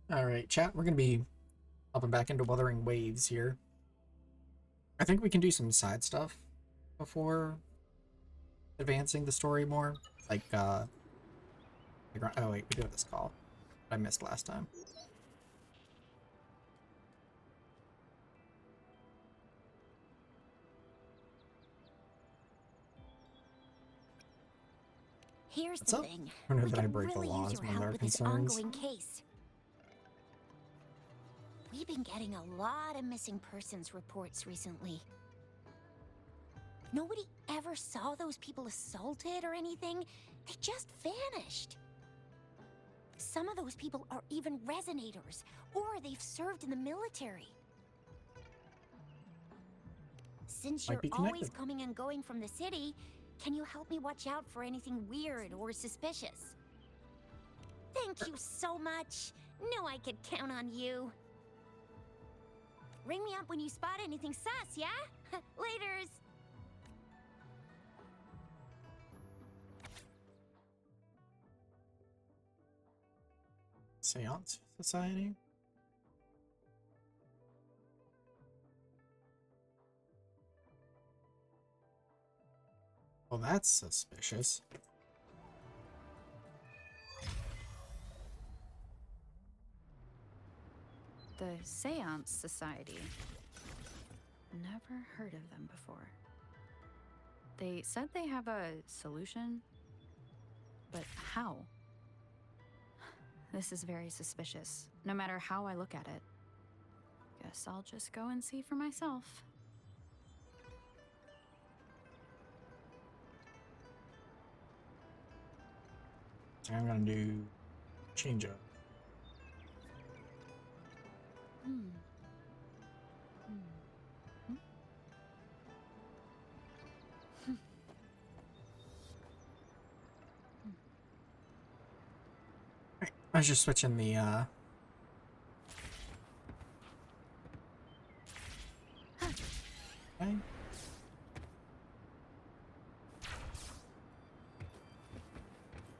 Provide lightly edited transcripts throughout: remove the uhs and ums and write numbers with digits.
Alright, chat, we're gonna be hopping back into Wuthering Waves here. I think we can do some side stuff before advancing the story more. Oh wait, we do have this call I missed last time. Here's What's the up? thing. I know We that I could break the really use laws your when there help are with this concerns. ongoing case. We've been getting a lot of missing persons reports recently. Nobody ever saw those people assaulted or anything. They just vanished. Some of those people are even resonators, or they've served in the military. Since Might you're be always connected. coming and going from the city, can you help me watch out for anything weird or suspicious? Thank you so much. Knew I could count on you. Ring me up when you spot anything sus, yeah? Laters. Seance Society? Well, that's suspicious. The Seance Society. Never heard of them before. They said they have a solution, but how? This is very suspicious, no matter how I look at it. Guess I'll just go and see for myself. I'm gonna do change up. I was just switching the okay.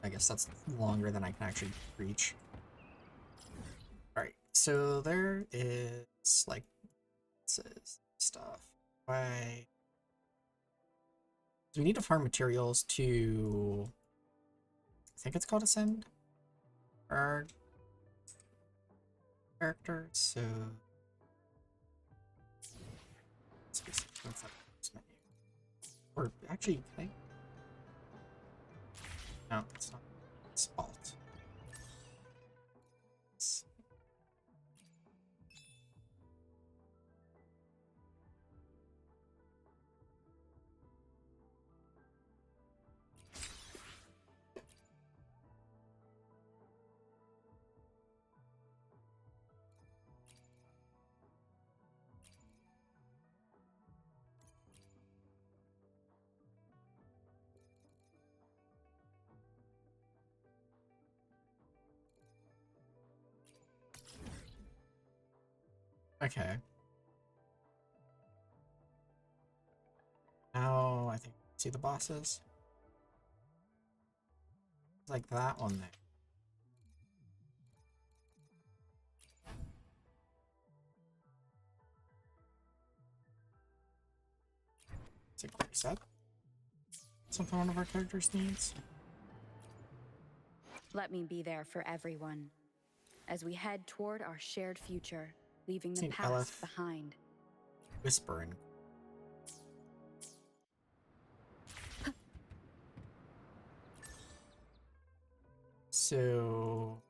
I guess that's longer than I can actually reach. Alright, so there is like stuff. Why? So we need to farm materials to I think it's called Ascend our character, so what's that menu? Or actually, can I? No, it's not. It's Alt. Okay. Now I think see the bosses. It's like that one there. It's like reset. Something one of our characters needs. Let me be there for everyone as we head toward our shared future, leaving the Seen past Elif behind. whispering. So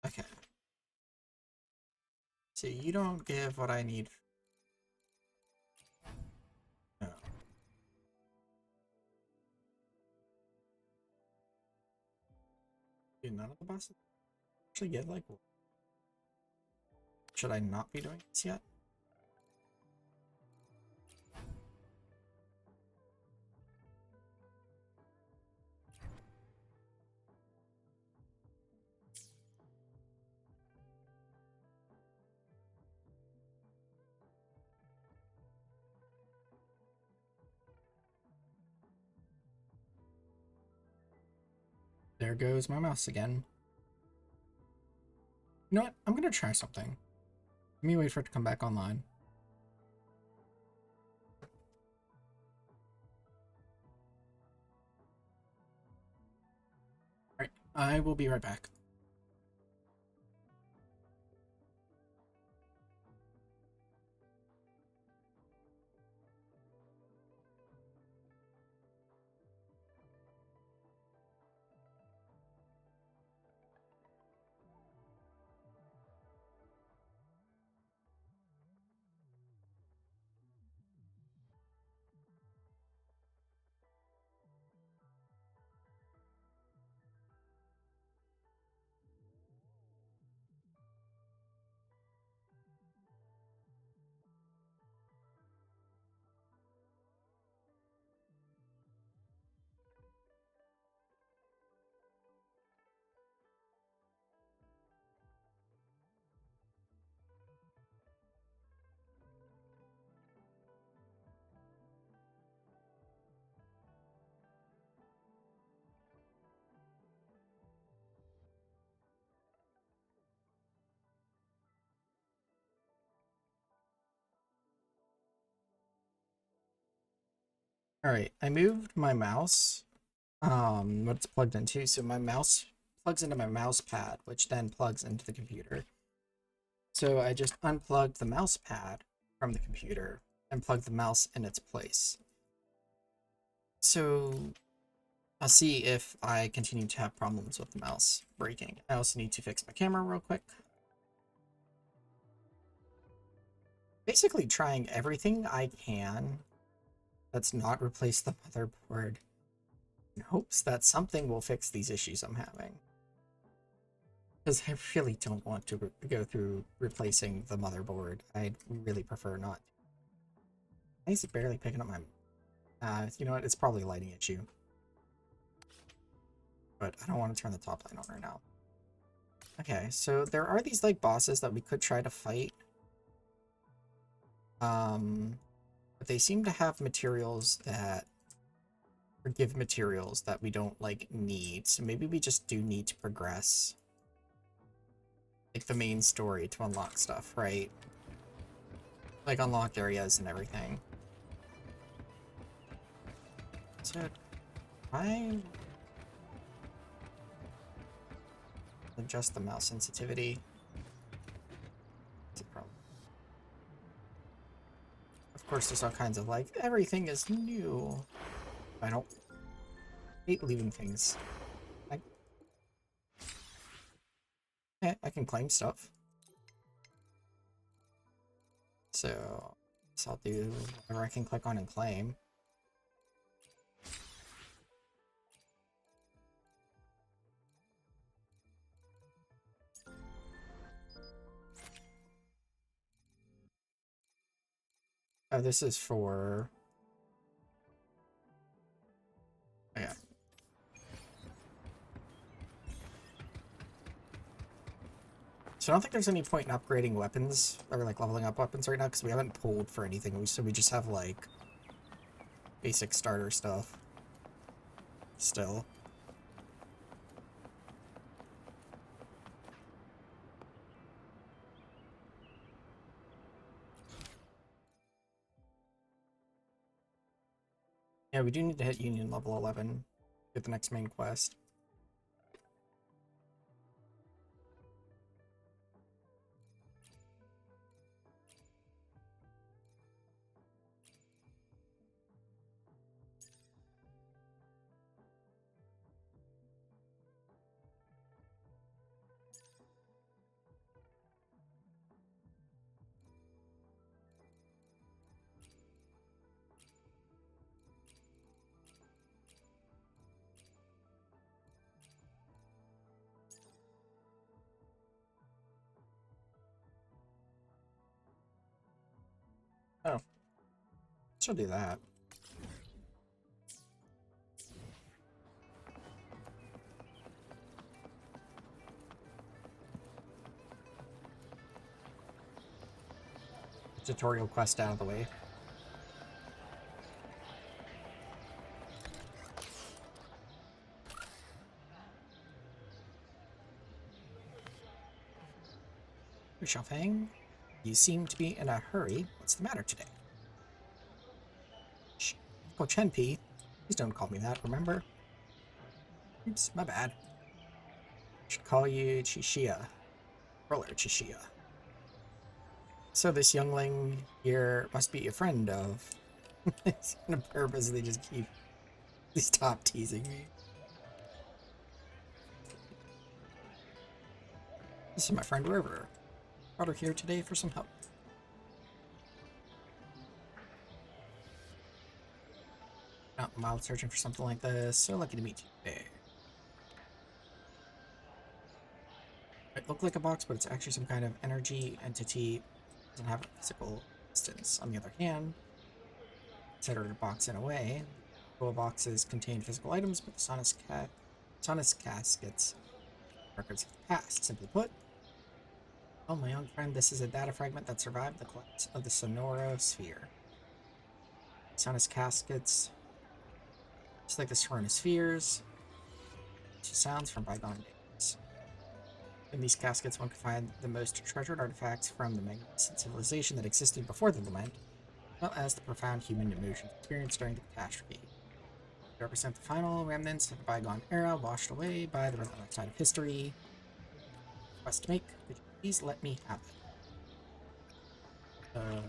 okay. So you don't give what I need. No. Do none of the bosses actually get like? Should I not be doing this yet? There goes my mouse again. You know what? I'm gonna try something. Let me wait for it to come back online. Alright, I will be right back. Alright, I moved my mouse, what it's plugged into, so my mouse plugs into my mouse pad, which then plugs into the computer. So I just unplugged the mouse pad from the computer and plugged the mouse in its place. So I'll see if I continue to have problems with the mouse breaking. I also need to fix my camera real quick. Basically trying everything I can that's not replace the motherboard in hopes that something will fix these issues I'm having. Because I really don't want to go through replacing the motherboard. I'd really prefer not. Why is it barely picking up my... you know what? It's probably a lighting issue. But I don't want to turn the top light on right now. Okay, so there are these, like, bosses that we could try to fight. But they seem to have materials that... or give materials that we don't, like, need. So maybe we just do need to progress. Like, the main story to unlock stuff, right? Like, unlock areas and everything. So, I... adjust the mouse sensitivity. It's a problem. Of course, there's all kinds of, like, everything is new. I don't hate leaving things. Yeah, I can claim stuff. So I'll do whatever I can click on and claim. Oh, this is for... oh, yeah. So I don't think there's any point in upgrading weapons, or like leveling up weapons right now, because we haven't pulled for anything, so we just have like basic starter stuff still. Yeah, we do need to hit Union level 11, get the next main quest. Oh, she'll do that. Tutorial quest out of the way. Xiaofeng, you seem to be in a hurry. What's the matter today? Shh. Oh, Chenpi. Please don't call me that, remember? Oops, my bad. I should call you Chishia. Roller Chishia. So this youngling here must be a friend of... It's gonna purposely just stop teasing me. This is my friend River. Brought her here today for some help. Out in the wild searching for something like this. So lucky to meet you today. It looked like a box, but it's actually some kind of energy entity. It doesn't have a physical existence. On the other hand, consider it a box in a way. Full boxes contain physical items, but the Sonus caskets records of the past. Simply put, oh my young friend, this is a data fragment that survived the collapse of the Sonoro sphere. Sonus caskets, just like the Sonoro spheres, to sounds from bygone days. In these caskets, one can find the most treasured artifacts from the magnificent civilization that existed before the lament, as well as the profound human emotions experienced during the catastrophe. They represent the final remnants of a bygone era, washed away by the relentless tide of history. Request to make, could you please let me have it? To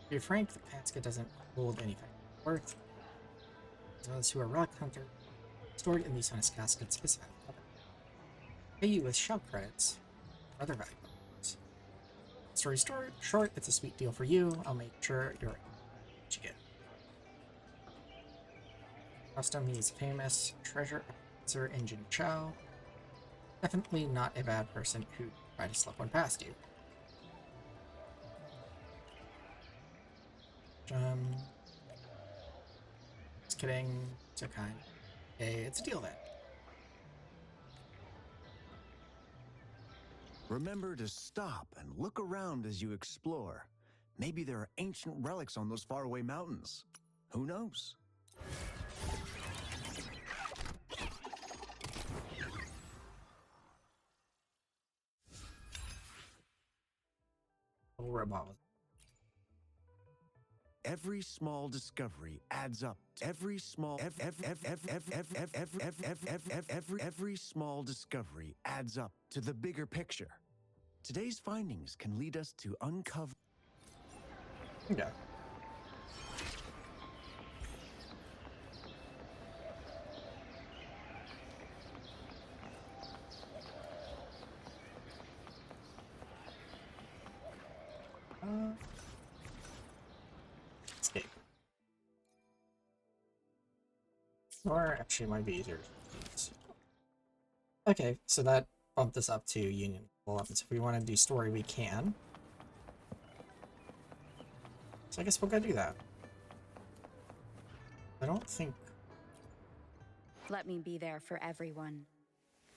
be frank, the casket doesn't hold any kind of worth. Those who are relic hunters stored in these honest caskets is highly covered. Pay you with shell credits or other valuables. Story short, it's a sweet deal for you. I'll make sure you're what you get. Custom, he's famous treasure officer in Jin Chao. Definitely not a bad person who tried to slip one past you. Just kidding. So kind. Hey, it's a deal then. Remember to stop and look around as you explore. Maybe there are ancient relics on those faraway mountains. Who knows? Little robot was. Every small discovery adds up. Every small discovery adds up to the bigger picture. Today's findings can lead us to uncover. Yeah. Escape. Or actually, it might be easier. Okay, so that bumped us up to Union 11. So if we want to do story, we can. So I guess we'll go do that. I don't think. Let me be there for everyone.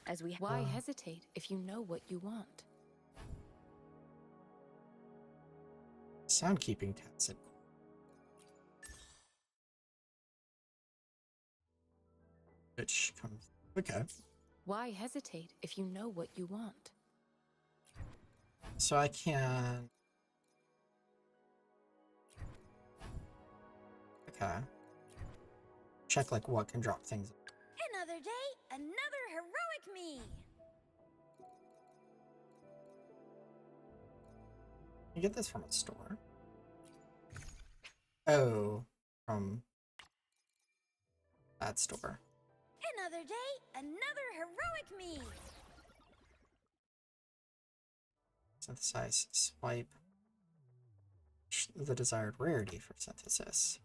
As we Why hesitate if you know what you want? Sound keeping tacit. Which comes. Okay. Why hesitate if you know what you want? So I can. Okay. Check like what can drop things. Another day, another heroic me. You get this from a store. Oh, from that store. Another day, another heroic me. Synthesize, swipe. The desired rarity for synthesis.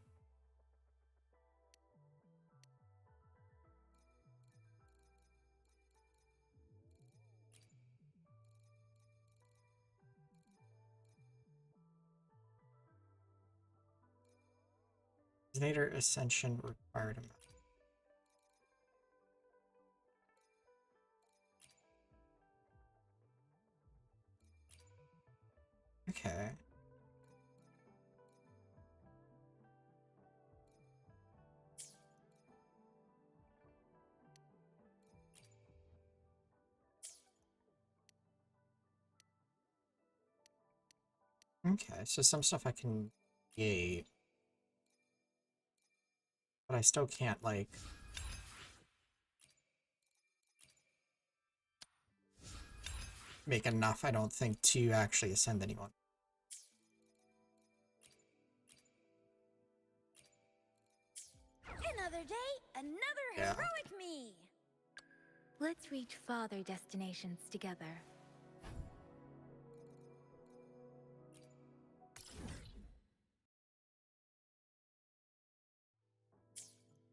Resonator ascension required amount. Okay. Okay, so some stuff I can create, but I still can't, like... make enough, I don't think, to actually ascend anyone. Another day, another Yeah. heroic me. Let's reach farther destinations together.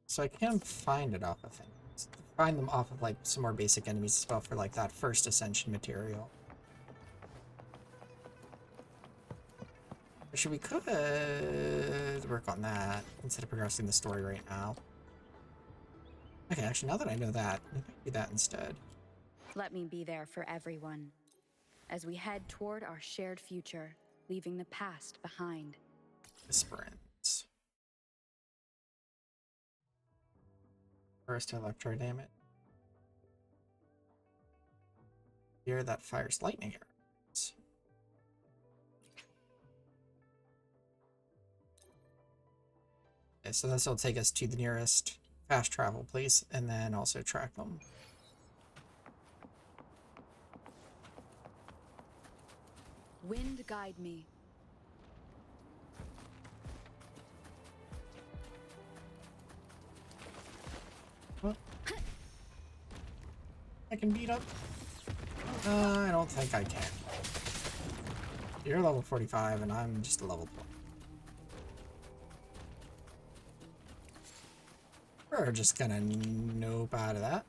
So I can find it off of things. Find them off of, like, some more basic enemies as well for, like, that first ascension material. Actually, we could work on that instead of progressing the story right now. Okay, actually, now that I know that, we might do that instead. Let me be there for everyone as we head toward our shared future, leaving the past behind. Aspirants. First electro damage. Here that fires lightning arrows. Okay, so this will take us to the nearest fast travel place and then also track them. Wind guide me. What? I can beat up? I don't think I can. You're level 45 and I'm just a level 12. We're just gonna nope out of that.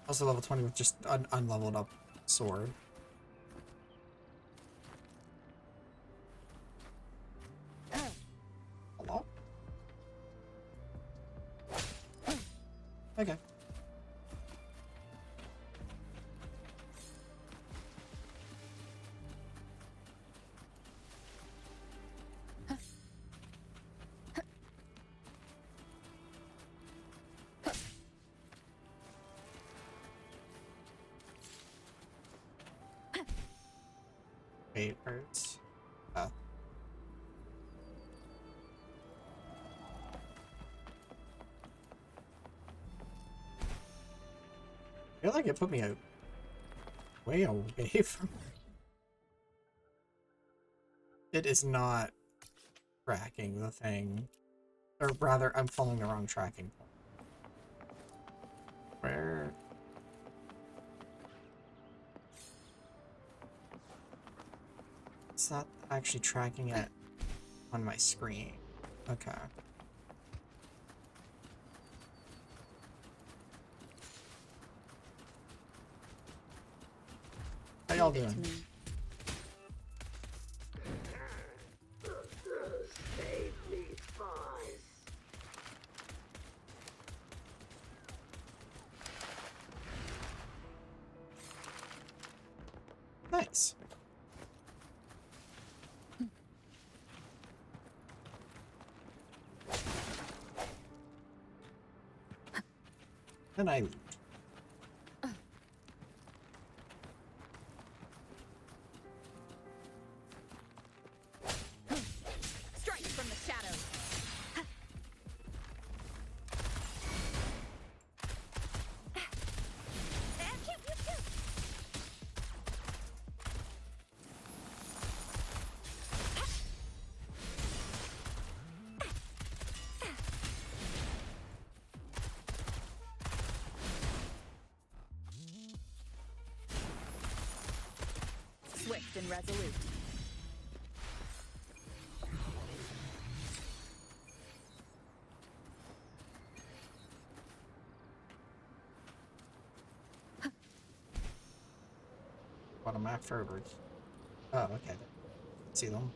Also level 20 with just an unleveled up sword. Hello? Okay. Wait, hurts. Oh. I feel like it put me way away from... It is not tracking the thing. Or rather, I'm following the wrong tracking point. Where... It's not actually tracking it on my screen. Okay. How y'all doing? Nice. Then I leave. Strike from the shadows. Swift and resolute. What am I after? Oh, okay. See them.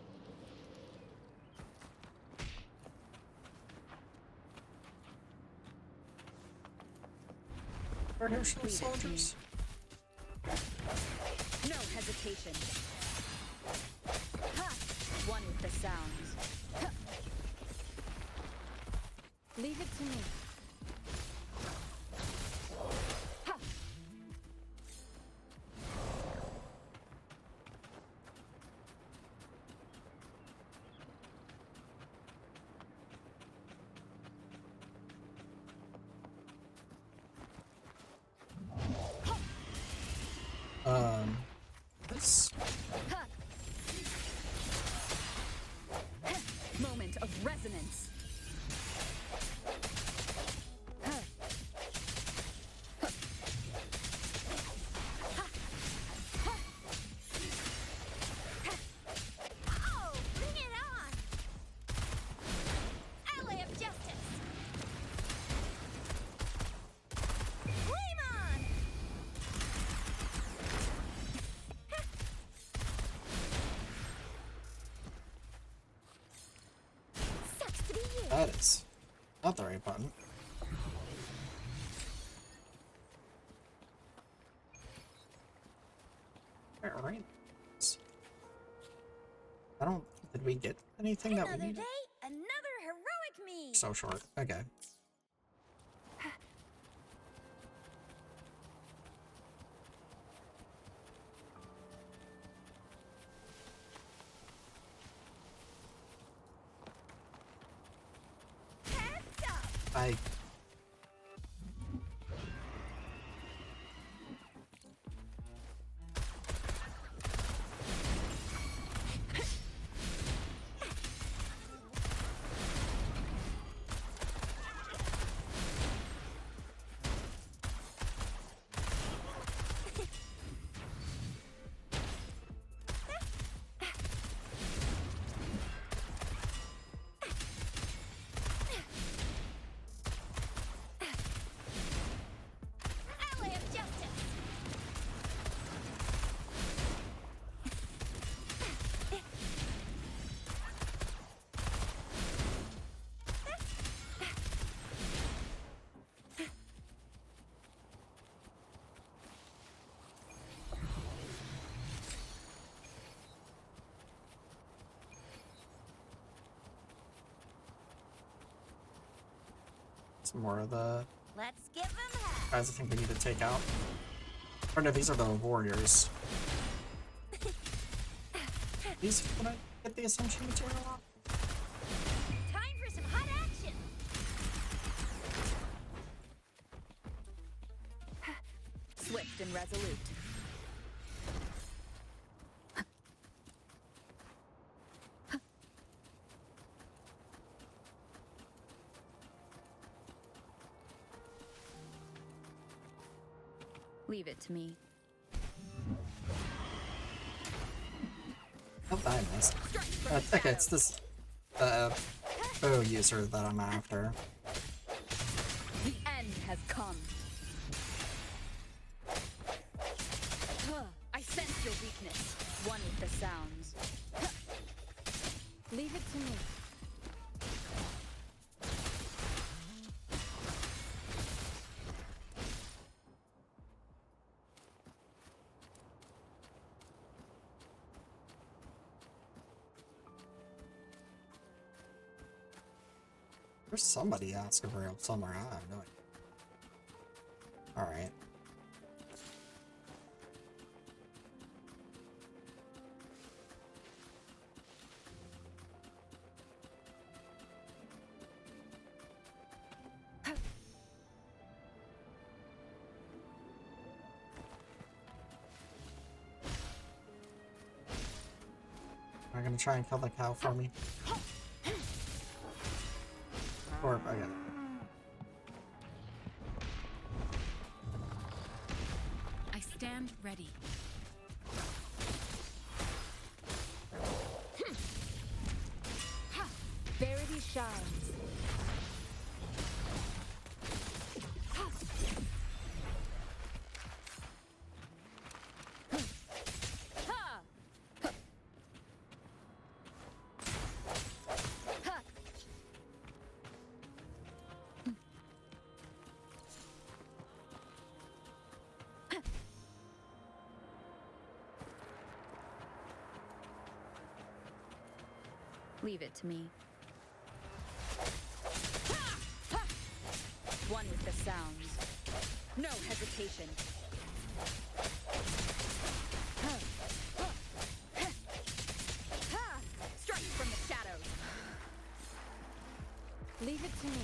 Where are some soldiers? No hesitation. Ha! One with the sounds. Ha! Leave it to me. Ha! this. Moment of resonance. Oh, bring it on! Ally of justice! Flame on! Sucks to be you. That is not the right button. Alright. I don't... Did we get anything that we Another needed? day, another heroic me. So short. Okay. Heads up! I... Ally of justice! Some more of the Let's give them hell. guys I think we need to take out. Or no, these are the warriors. These would I get the assumption material off? Time for some hot action. Swift and resolute. Leave it to me. Oh, I missed. Okay, it's this bow user that I'm after. The end has come. I sense your weakness. One with the sounds. Leave it to me. There's somebody asking for help somewhere. I have no idea. Alright. Am I gonna try and kill the cow for me? Or I got it. I stand ready. Verity shines. Leave it to me. One with the sounds. No hesitation. Strike from the shadows. Leave it to me.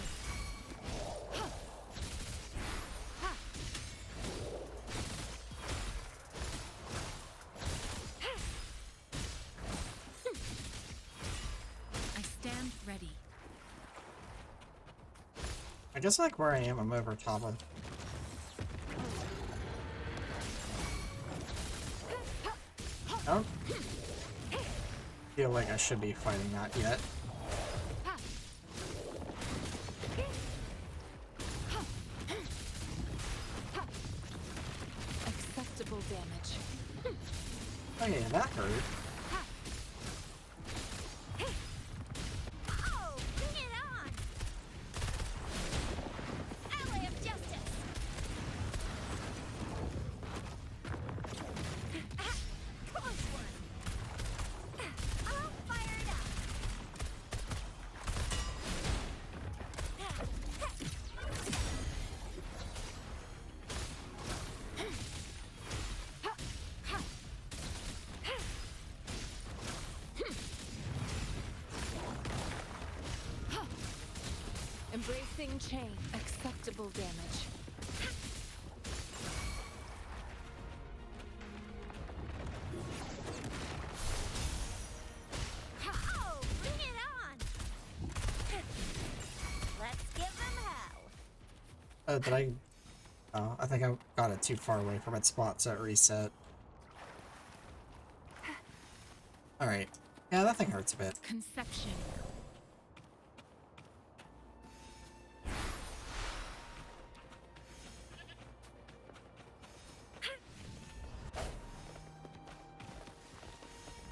I just like where I am. I'm over top of. I don't feel like I should be fighting that yet. Acceptable damage. Oh yeah, that hurt. Oh, bring it on! Ally of justice! Close one! All fired up! Embracing chain. Acceptable damage. Oh, bring it on! Let's give them hell! Oh, did I? Oh, I think I got it too far away from its spot, so it reset. Alright. Yeah, that thing hurts a bit. Conception.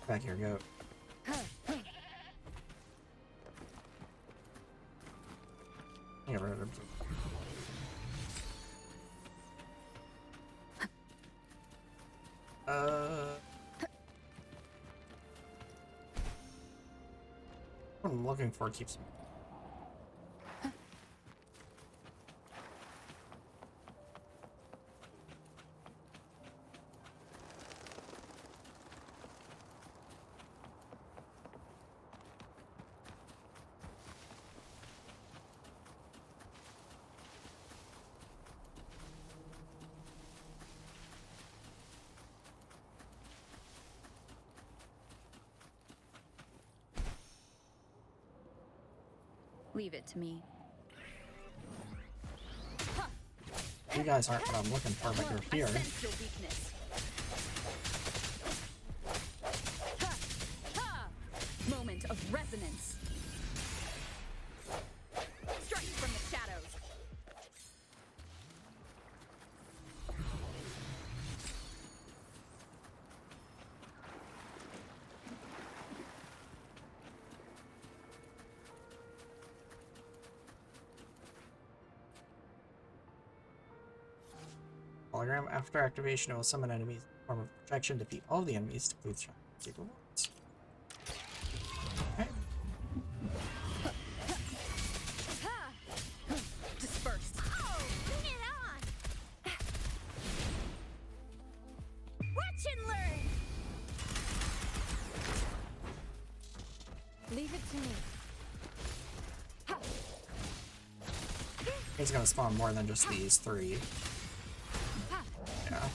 Back here, goat. Yeah, right. What I'm looking for keeps me. Leave it to me. You guys aren't what I'm looking for, but you're here. I sense your weakness. Moment of resonance. Strike from the shadows. Hologram. After activation, it will summon enemies in the form of protection, defeat all the enemies to complete secret rewards. Okay. Dispersed. Oh, bring it on! Watch and learn! Leave it to me. He's gonna spawn more than just these three. Yeah.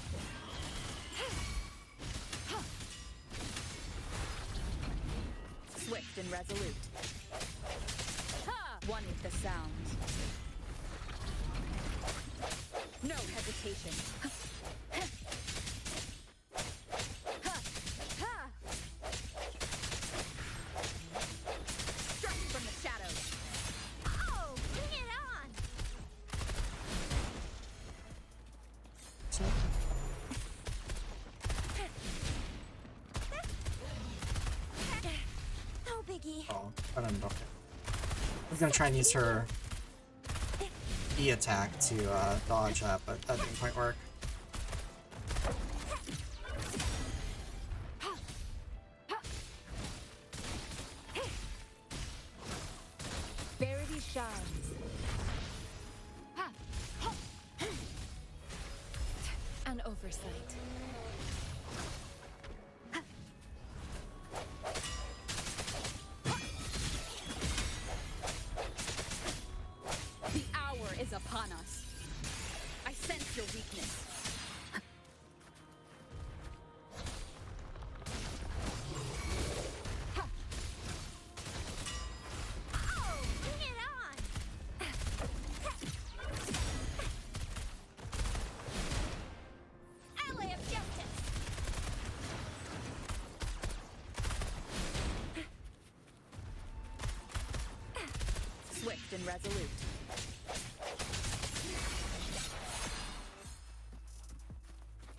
Swift and resolute. One with the sound. No hesitation. Strike from the shadows. Oh, bring it on! So, No biggie. oh, I don't know. I was gonna try and use her E attack to dodge that, but that didn't quite work. Verity shines. An oversight. The hour is upon us. I sense your weakness. Oh, bring it on! and resolute.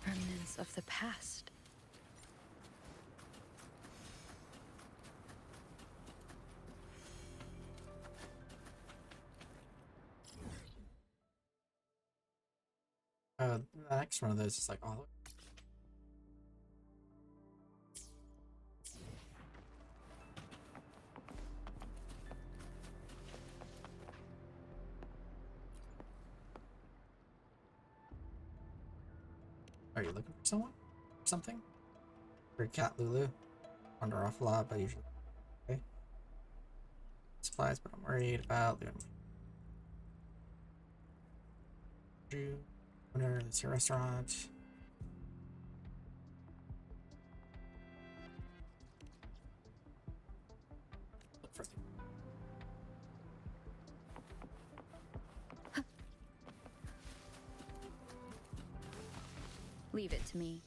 Remnants of the past. The next one of those is like all. Are you looking for someone? Something? For Cat Lulu? Wander off a lot, but usually okay. Supplies, but I'm worried about the owner. This your restaurant. Look for Leave it to me.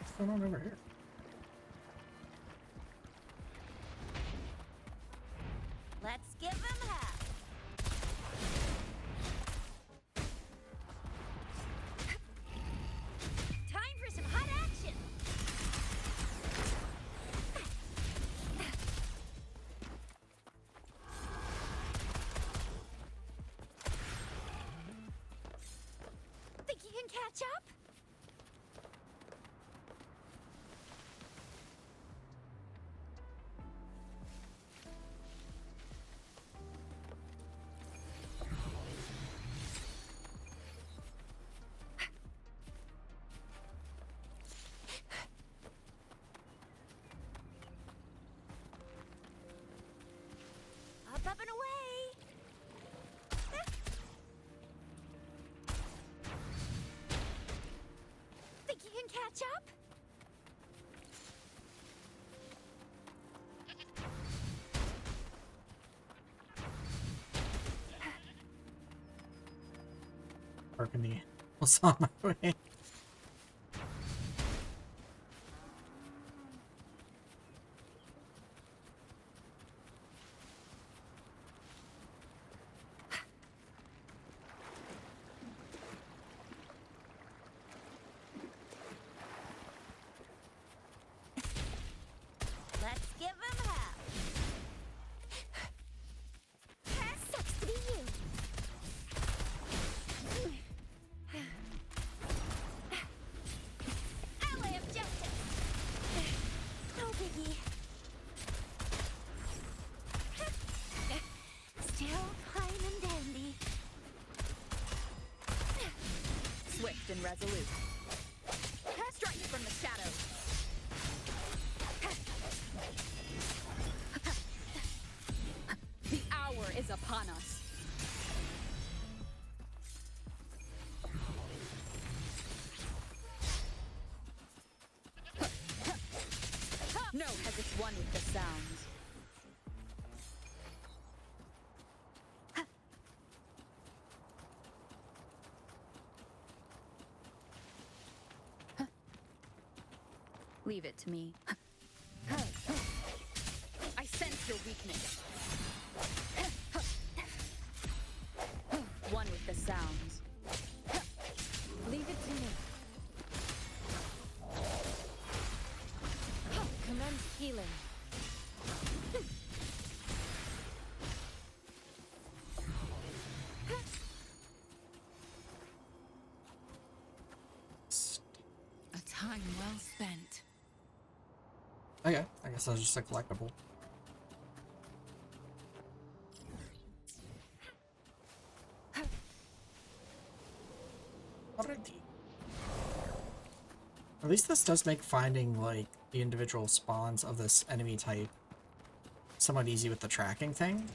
what's going on over here. Let's give him half. Time for some hot action. Think you can catch up? Up and away! Think you can catch up? Parking the animals on my way. Let's give him half. Sucks to be you. Ally of justice. No biggie. Still fine and dandy. Swift and resolute. Strike from the shadows. The hour is upon us. No has its one with the sounds. Leave it to me. I sense your weakness. One with the sounds. Leave it to me. Commence healing. A time well spent. Okay, I guess that was just a collectible. Alrighty. At least this does make finding, like, the individual spawns of this enemy type somewhat easy with the tracking thing.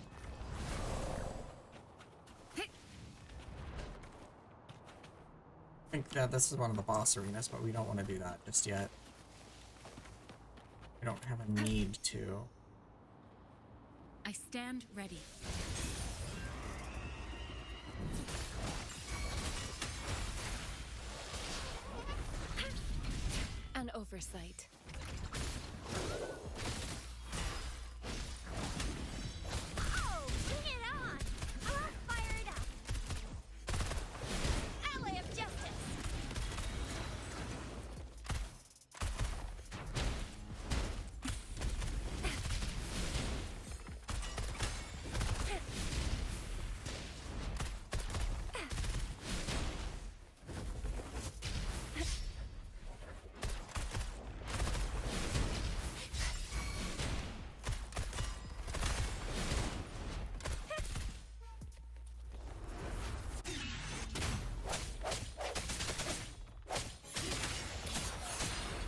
I think that this is one of the boss arenas, but we don't want to do that just yet. We don't have a need to. I stand ready. An oversight. Oh, bring it on! I'm fired up! Ally of justice!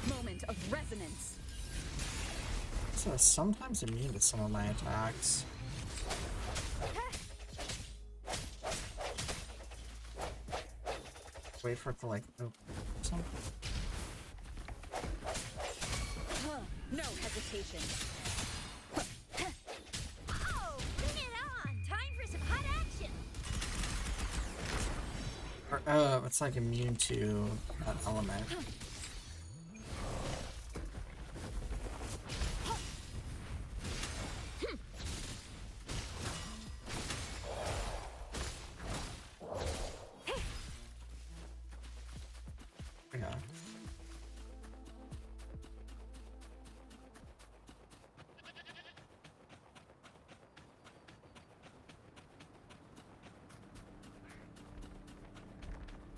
Moment of resonance. So sometimes immune to some of my attacks. Wait for it to like open or something. No hesitation. Oh, bring it on! Time for some hot action! Or, it's like immune to that element. Yeah.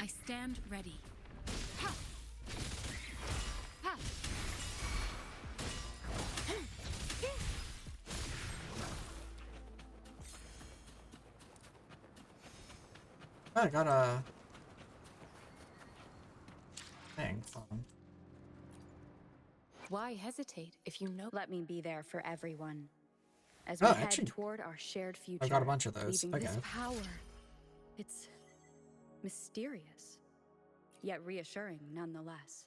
I stand ready. Oh, I got a thing. Why hesitate if you know? Let me be there for everyone. As Oh, we head actually, toward our shared future. I got a bunch of those. Leaving this Okay. power. It's mysterious, yet reassuring nonetheless.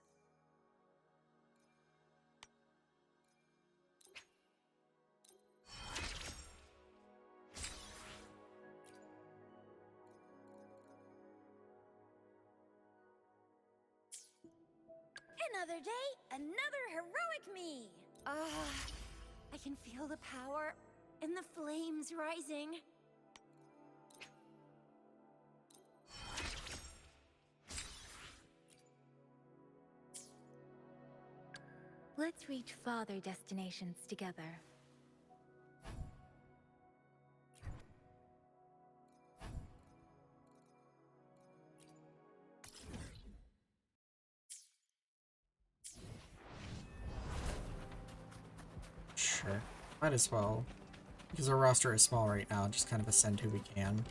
Another day, another heroic me! I can feel the power and the flames rising. Let's reach farther destinations together. Sure. Might as well. Because our roster is small right now, just kind of ascend who we can.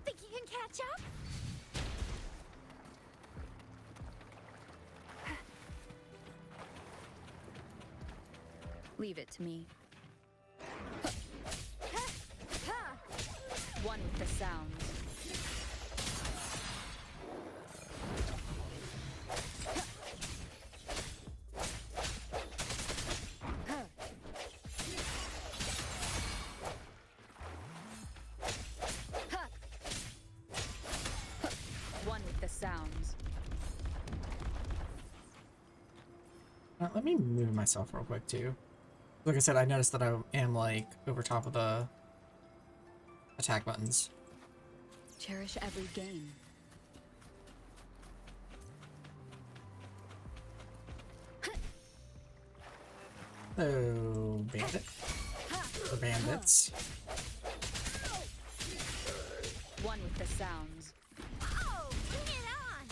Think you can catch up? Leave it to me. One with the sound. One with the sounds. Let me move myself real quick too. Like I said, I noticed that I am like over top of the attack buttons. Cherish every game. Oh, bandit. Or bandits. One with the sounds. Oh, bring it on!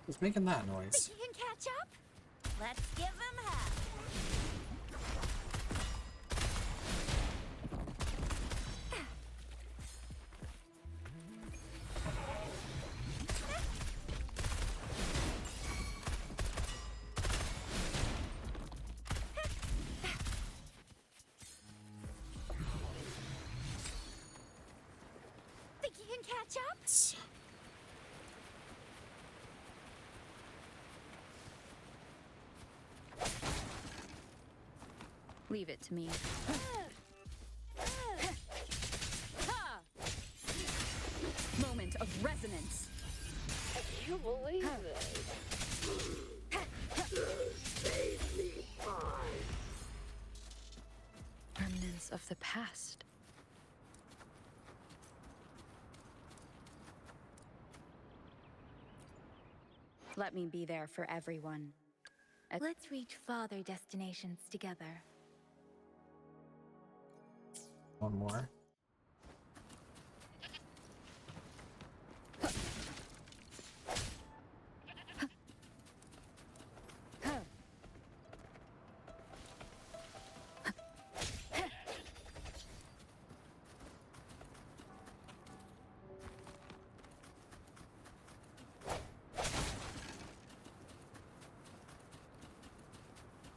Who's making that Think noise? you can catch up? Let's give him hell. Think you can catch up? Leave it to me. Moment of resonance. I can't believe it. Remnants of the past. Let me be there for everyone. Let's reach farther destinations together. One more.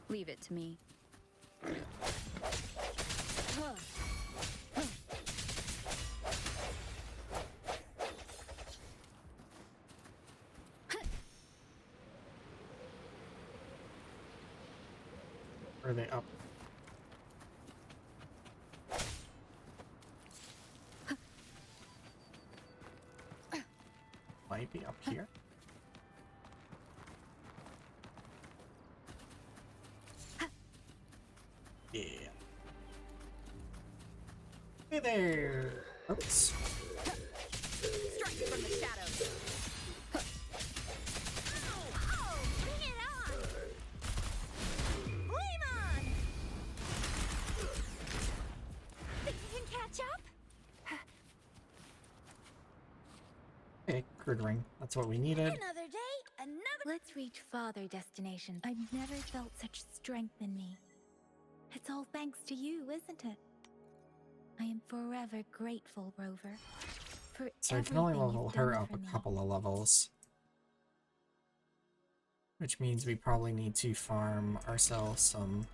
Leave it to me. Are they up? Might be up here. Yeah. Hey there. Oops. Strike from the shadows. Oh, bring it on! Flame on! Think you can catch up? Okay, crude ring. That's what we needed. Another day, another... Let's reach farther destinations. I've never felt such strength in me. It's all thanks to you, isn't it? I am forever grateful, Rover. For So I can only everything level you've her done up for a me. couple of levels. Which means we probably need to farm ourselves some.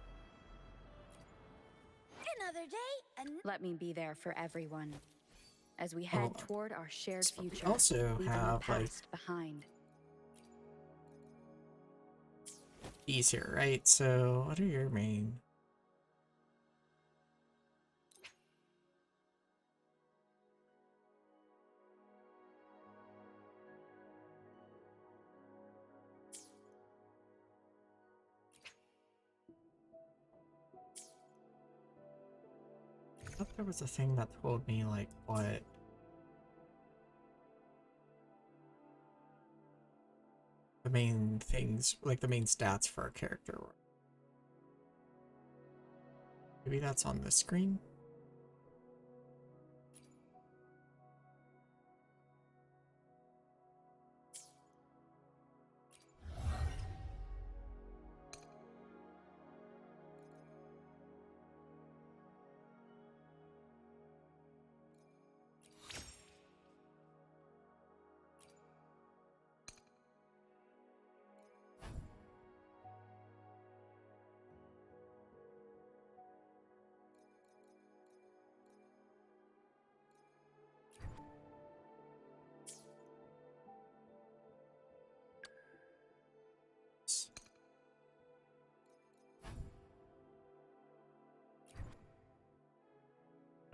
Another day, Let me be there for everyone. As we head Hold on. toward our shared So we future, also leaving the have, like, past behind. These here, right? So what are your main? I thought there was a thing that told me like what the main things, like the main stats for a character were. Maybe that's on this screen.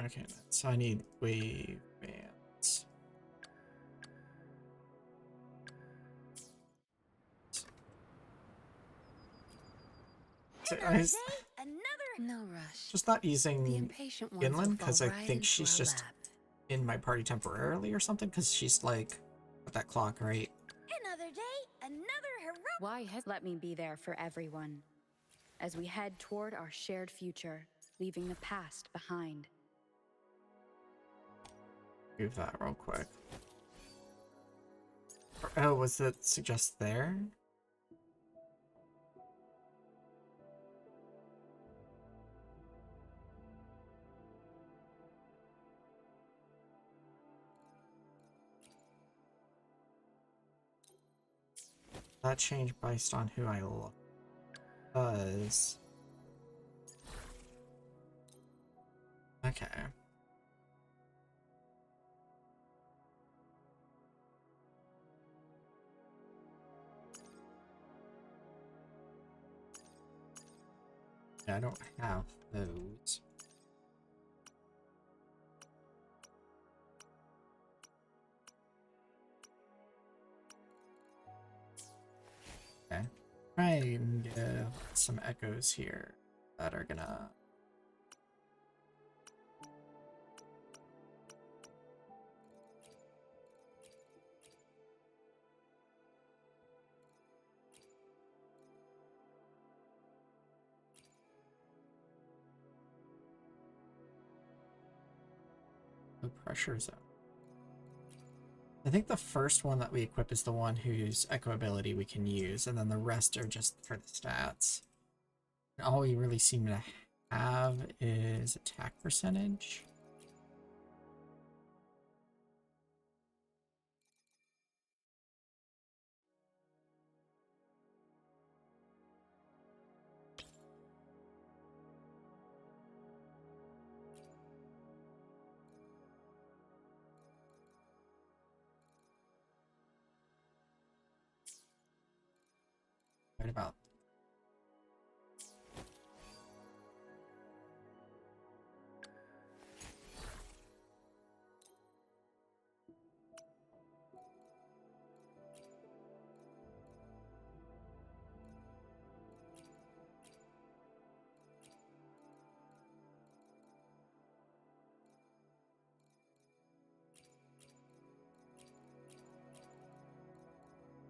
Okay, so I need wave bands. So another day, another... No rush. just not The using impatient ones will Inland fall because I right think into she's our just lap. in my party temporarily or something because she's like at that clock, right? Another day, another heroic... Why has let me be there for everyone? As we head toward our shared future, leaving the past behind. Move that real quick. Oh, was it suggest there? That changed based on who I look. Does. Okay. Yeah, I don't have those. Okay. Try and get some echoes here that are gonna. The pressure zone. I think the first one that we equip is the one whose echo ability we can use, and then the rest are just for the stats. And all we really seem to have is attack percentage. Right about.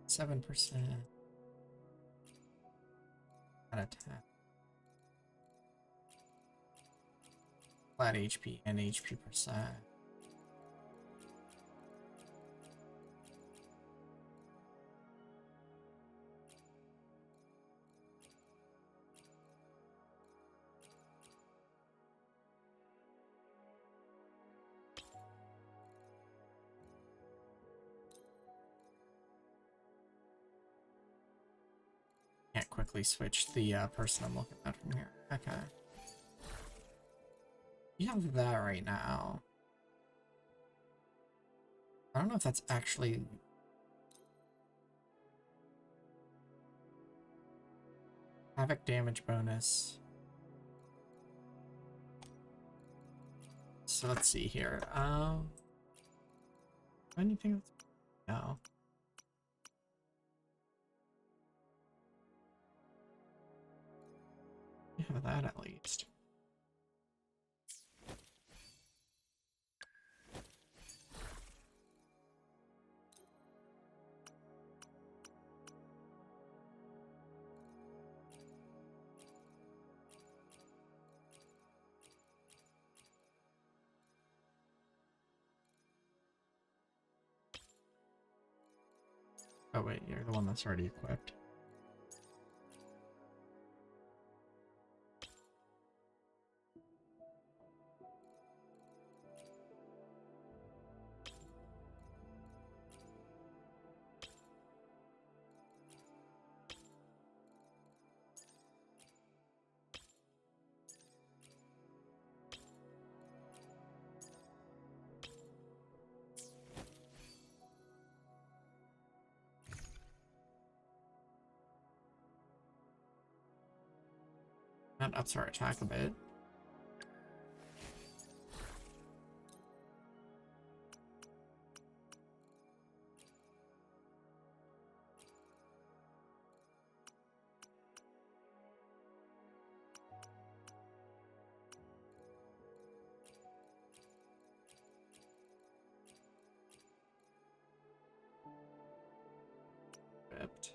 %7% attack. Flat HP and HP percent. Can't quickly switch the person I'm looking at from here. Okay. You have that right now. I don't know if that's actually... Havoc damage bonus. So let's see here. Anything that's... No. You have that at least. Oh wait, you're the one that's already equipped. That ups our attack a bit. Equipped.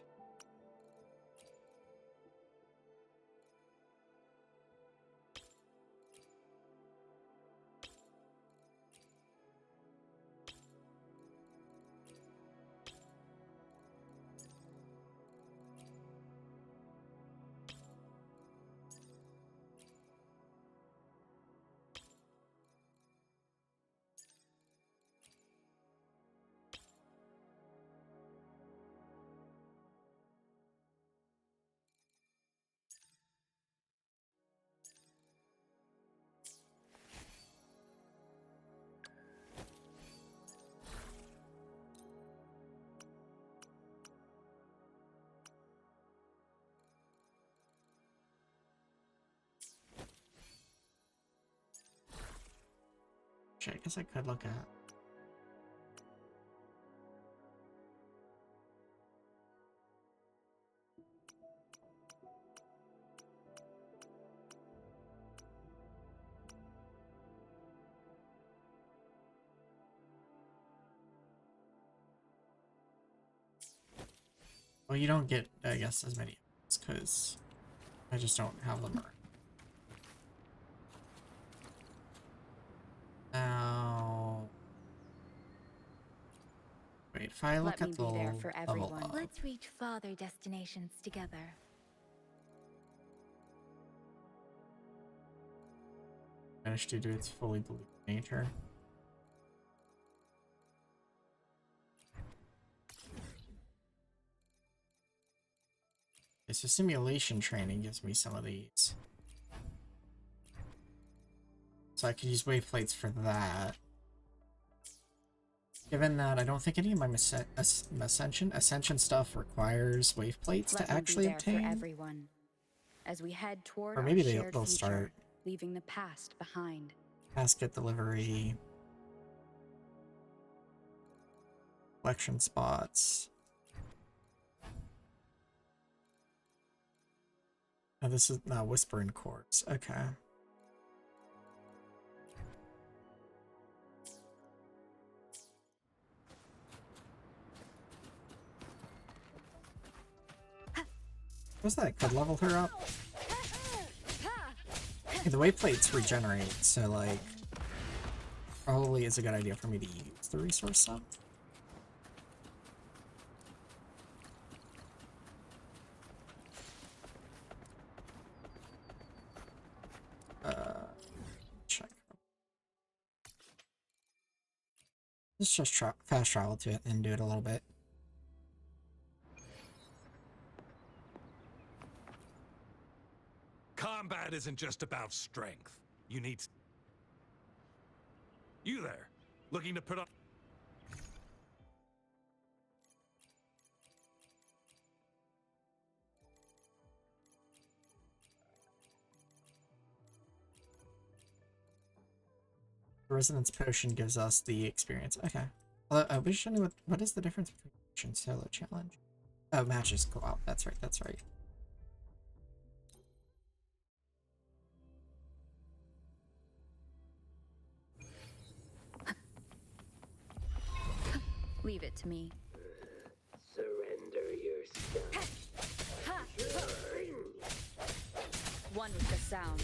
which I guess I could look at. Well, you don't get, I guess, as many because I just don't have them around. Now, wait, if I look Let me at the be there for level everyone. up, Let's reach farther destinations together. managed to do its fully believed nature. Okay, so simulation training gives me some of these. So I could use wave plates for that. Given that I don't think any of my ascension stuff requires wave plates Let to me actually be there for obtain. everyone as we head toward Or our maybe shared they'll future, start leaving the past behind. basket delivery, collection spots. Oh, this is not whispering chords. Okay. What's that? Could level her up? Okay, the wave plates regenerate, so like probably is a good idea for me to use the resource sub. Check. Let's just fast travel to it and do it a little bit. Combat isn't just about strength. You need... You there, looking to put on... The Resonance Potion gives us the experience. Okay. Although, we should know what is the difference between match and solo challenge? Oh, matches co-op. That's right, that's right. Leave it to me. Surrender yourself. One with the sound.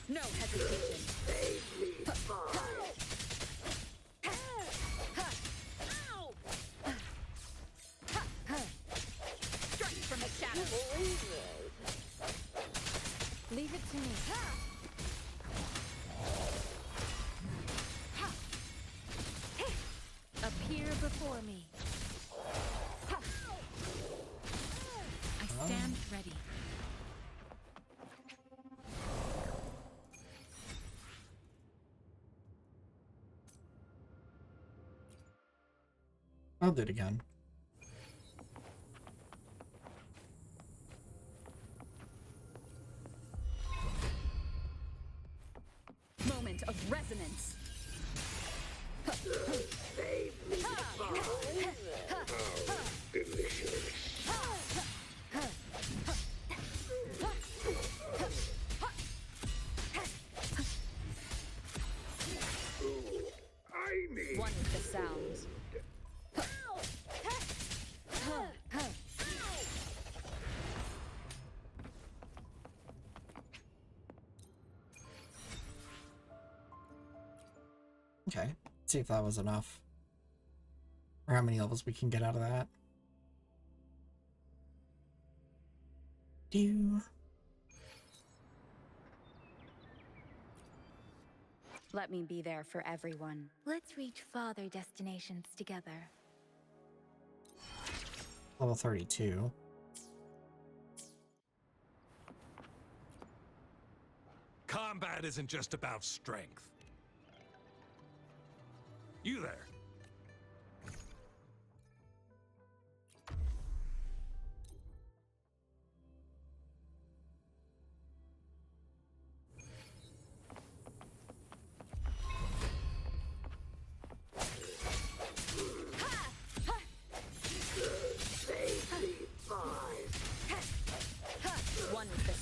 No hesitation. Strike from the shadows. Leave it to me. Appear before me. I stand ready. I'll do it again. Moment of resonance. One with the sounds. Okay. Let's see if that was enough. Or how many levels we can get out of that. Let me be there for everyone. Let's reach farther destinations together. Level 32. Combat isn't just about strength. You there.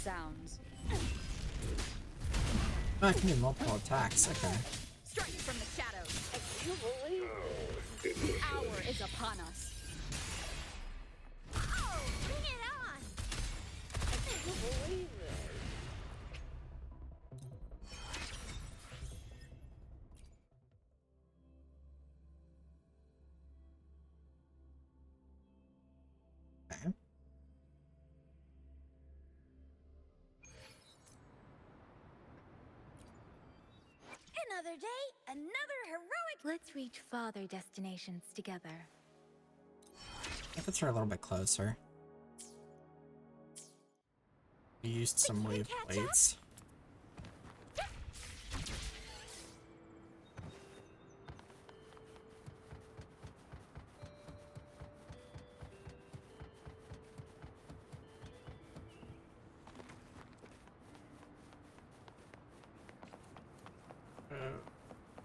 sounds. Oh, I can do multiple attacks. Okay. Strike from the shadows. The hour is upon us. Oh, bring it on! Okay. Another day, another heroic. Let's reach farther destinations together. If it's her a little bit closer. We used some wave plates.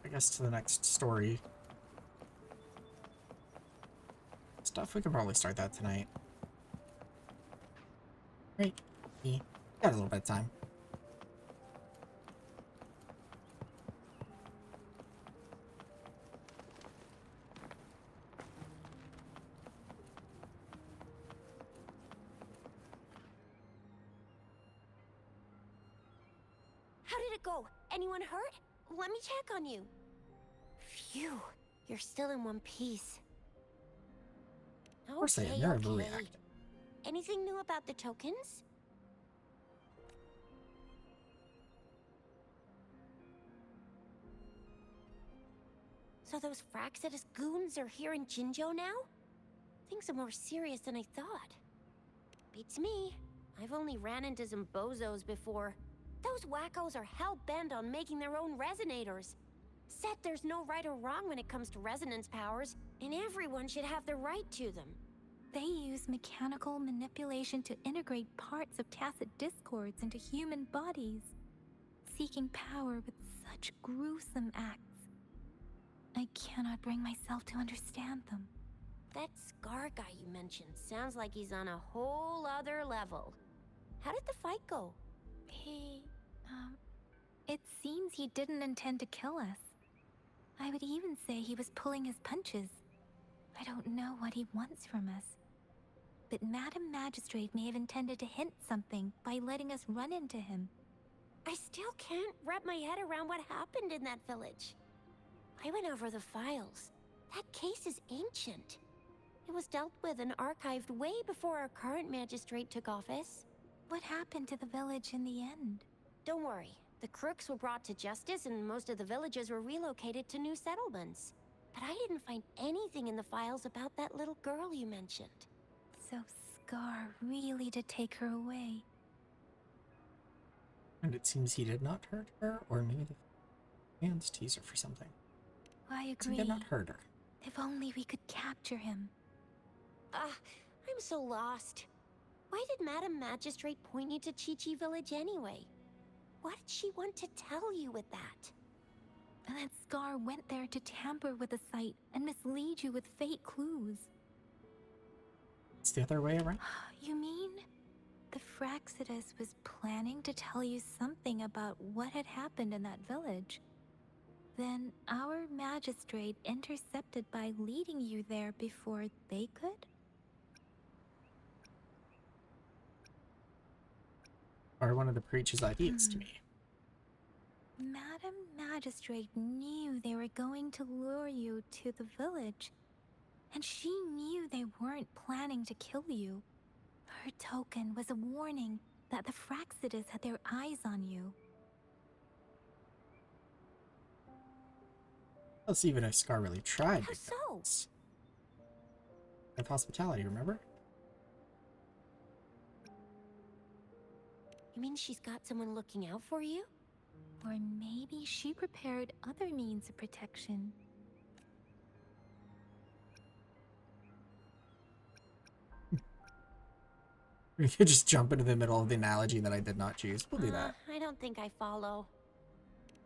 I guess to the next story stuff. We could probably start that tonight. Right. Yeah. Got a little bit of time. How did it go? Anyone hurt? Let me check on you. Phew, you're still in one piece. Of course I am. You're overreacting. Anything new about the tokens? So those Fraxidus goons are here in Jinzhou now? Things are more serious than I thought. Beats me. I've only ran into some bozos before. Those wackos are hell-bent on making their own resonators. Said there's no right or wrong when it comes to resonance powers, and everyone should have the right to them. They use mechanical manipulation to integrate parts of tacit discords into human bodies, seeking power with such gruesome acts. I cannot bring myself to understand them. That Scar guy you mentioned sounds like he's on a whole other level. How did the fight go? It seems he didn't intend to kill us. I would even say he was pulling his punches. I don't know what he wants from us. But Madam Magistrate may have intended to hint something by letting us run into him. I still can't wrap my head around what happened in that village. I went over the files. That case is ancient. It was dealt with and archived way before our current magistrate took office. What happened to the village in the end? Don't worry. The crooks were brought to justice and most of the villagers were relocated to new settlements. But I didn't find anything in the files about that little girl you mentioned. So Scar really did take her away. And it seems he did not hurt her, or maybe the fans tease her for something. I He agree. did not hurt her. If only we could capture him. I'm so lost. Why did Madam Magistrate point you to Chi-Chi Village anyway? What did she want to tell you with that? And that Scar went there to tamper with the site and mislead you with fake clues. It's the other way around. You mean? The Fraxidus was planning to tell you something about what had happened in that village. Then our magistrate intercepted by leading you there before they could? Or one of the preacher's ideas to me. Madam Magistrate knew they were going to lure you to the village. And she knew they weren't planning to kill you. Her token was a warning that the Fraxidus had their eyes on you. Plus, even if Scar really tried How to so? kill us. Of hospitality, remember? You mean she's got someone looking out for you? Or maybe she prepared other means of protection. We could just jump into the middle of the analogy that I did not choose. We'll do that. I don't think I follow.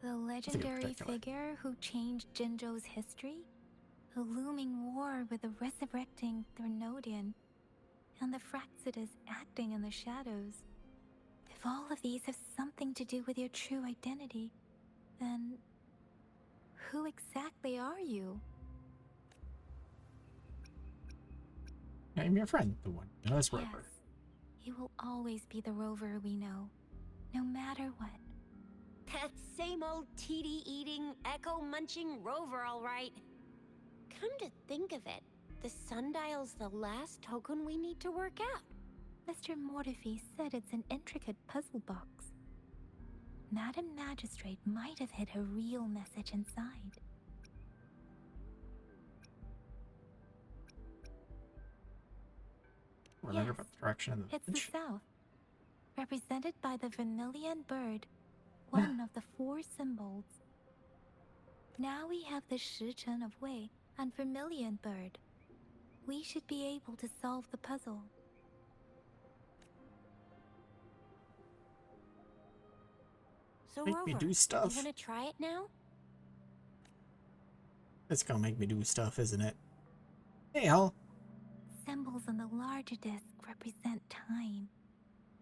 The legendary particular. figure who changed Jinzhou's history? A looming war with the resurrecting Thernodian, and the Fraxidus acting in the shadows. If all of these have something to do with your true identity, then who exactly are you? I'm your friend, the one who knows Yes, Rover. you will always be the Rover we know, no matter what. That same old TD-eating, echo-munching Rover, all right. Come to think of it, the sundial's the last token we need to work out. Mr. Mortefi said it's an intricate puzzle box. Madam Magistrate might have hid a real message inside. Remember Yes, about the direction of the it's the village? south, represented by the vermilion bird, one of the 4 symbols. Now we have the Shichen of Wei and vermilion bird. We should be able to solve the puzzle. So Make me Rover, do stuff. you gonna try it now? It's gonna make me do stuff, isn't it? Hey, Al. Symbols on the larger disc represent time,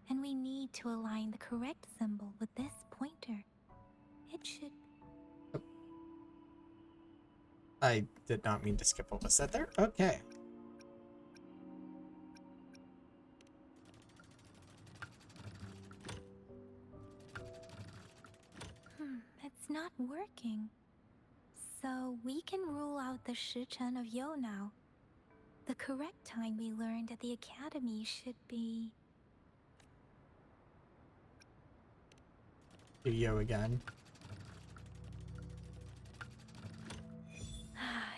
and we need to align the correct symbol with this pointer. It should... I did not mean to skip what was said there. Okay. It's not working. So we can rule out the Shichen of Yo now. The correct time we learned at the academy should be... Do Yo again.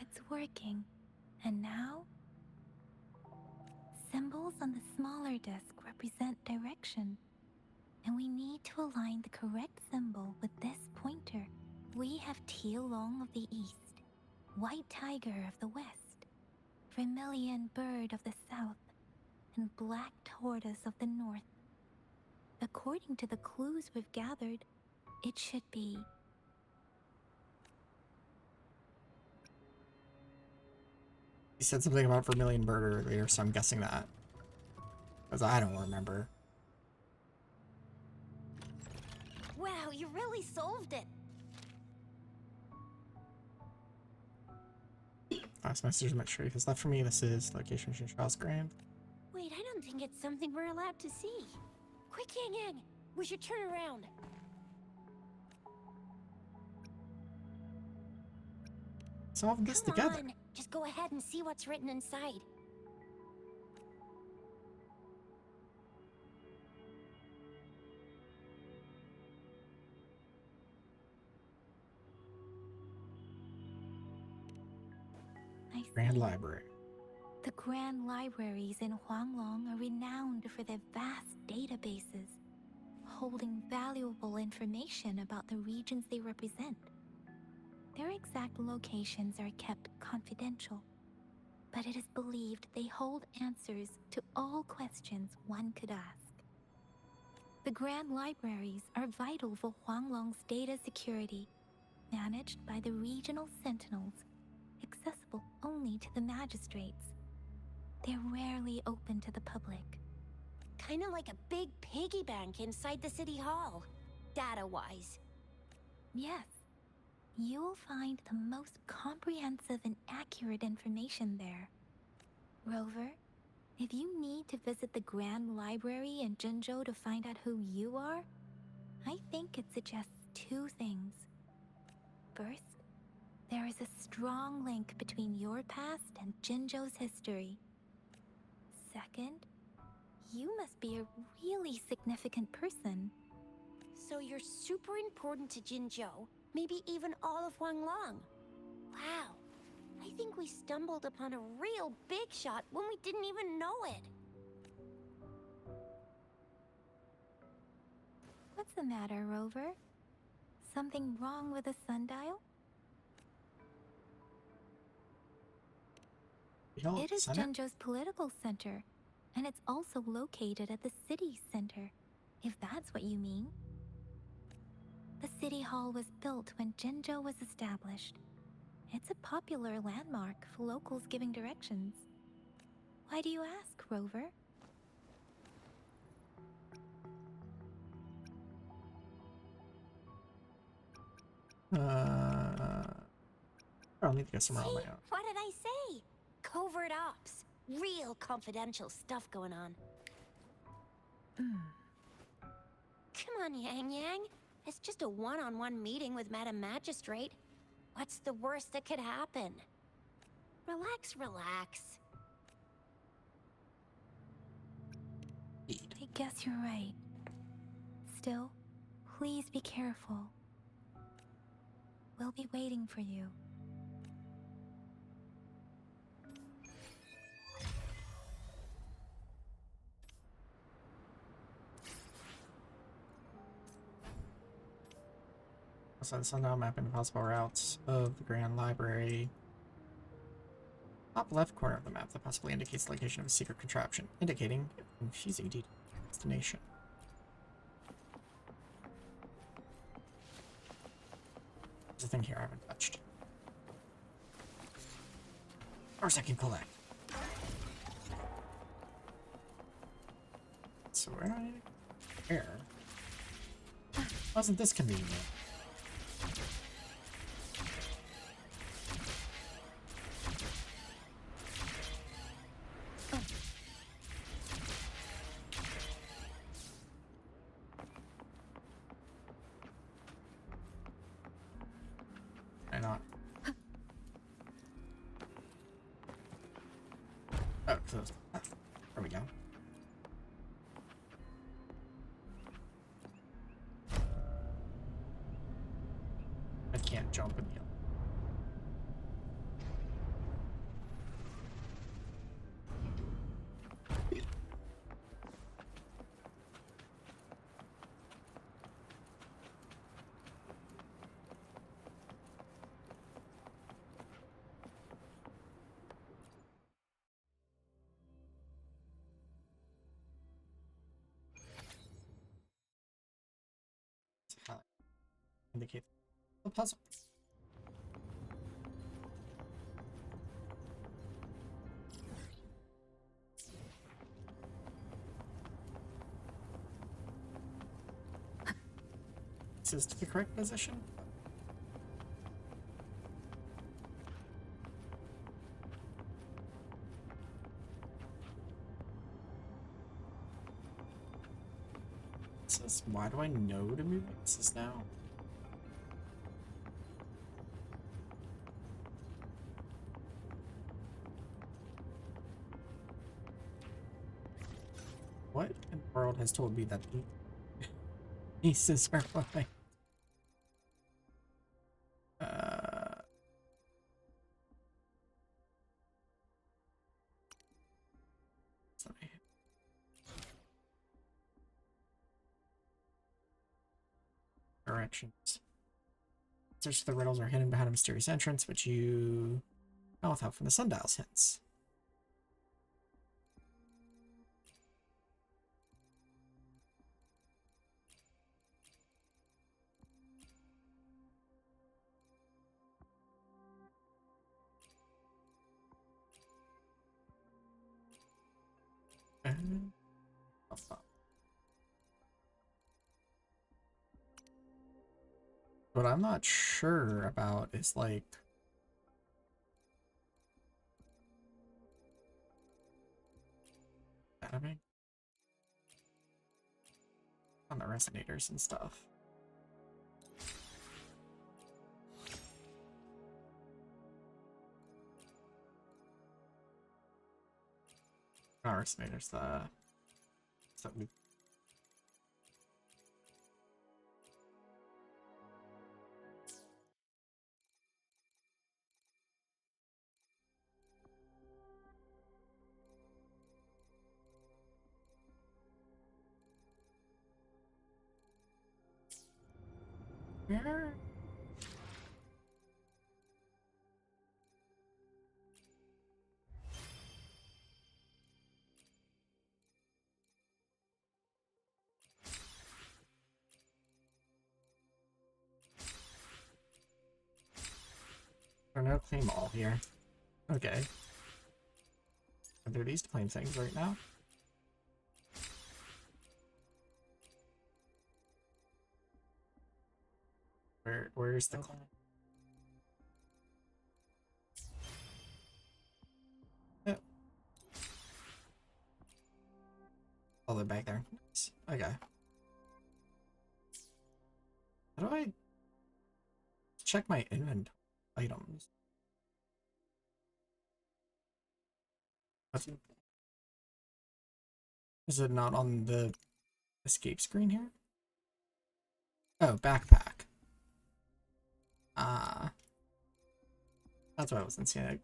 It's working. And now? Symbols on the smaller disc represent direction. And we need to align the correct symbol with this pointer. We have Tielong of the east, White Tiger of the west, Vermilion Bird of the south, and Black Tortoise of the north. According to the clues we've gathered, it should be... He said something about Vermilion Bird earlier, so I'm guessing that. Because I don't remember. Wow, you really solved it. Last message, make sure has left for me. This is location Charles Grand. Wait, I don't think it's something we're allowed to see. Quick, Yang Yang, we should turn around. Solve this Come together. on, just go ahead and see what's written inside. Grand Library. The Grand Libraries in Huanglong are renowned for their vast databases, holding valuable information about the regions they represent. Their exact locations are kept confidential, but it is believed they hold answers to all questions one could ask. The Grand Libraries are vital for Huanglong's data security, managed by the regional sentinels, accessible only to the magistrates. They're rarely open to the public. Kinda like a big piggy bank inside the city hall, data-wise. Yes, you will find the most comprehensive and accurate information there. Rover, if you need to visit the Grand Library in Jinzhou to find out who you are, I think it suggests 2 things. First, there is a strong link between your past and Jinzhou's history. Second, you must be a really significant person. So you're super important to Jinzhou, maybe even all of Huanglong. Wow, I think we stumbled upon a real big shot when we didn't even know it. What's the matter, Rover? Something wrong with the sundial? It is Jinzhou's political center, and it's also located at the city center, if that's what you mean. The city hall was built when Jinzhou was established. It's a popular landmark for locals giving directions. Why do you ask, Rover? I'll need to go somewhere on my See? own. What did I say? Covert ops. Real confidential stuff going on. Come on, Yang Yang. It's just a one-on-one meeting with Madam Magistrate. What's the worst that could happen? Relax, relax. I guess you're right. Still, please be careful. We'll be waiting for you. So the sundial map and possible routes of the Grand Library. Top left corner of the map that possibly indicates the location of a secret contraption, indicating a confusing destination. There's a thing here I haven't touched. Of course I can collect. So where do I need to go? Where? Wasn't this convenient? Why not? Oh, closed. Ah, there we go. I can't jump in the other. Indicate the puzzle. This is the correct position. This is, why do I know to move this now? What in the world has told me that the pieces are fine? Sorry. Directions. Search for the riddles are hidden behind a mysterious entrance, which you know without from the sundial's hints. What I'm not sure about is like dabbing on the resonators and stuff. Not resonators, the stuff we. Where? There are no claim all here. Okay. Are there these to claim things right now? Where's the oh. Oh, they're back there. Nice. Okay. How do I check my inventory items? Is it not on the escape screen here? Oh, backpack. Ah. That's why I wasn't seeing it.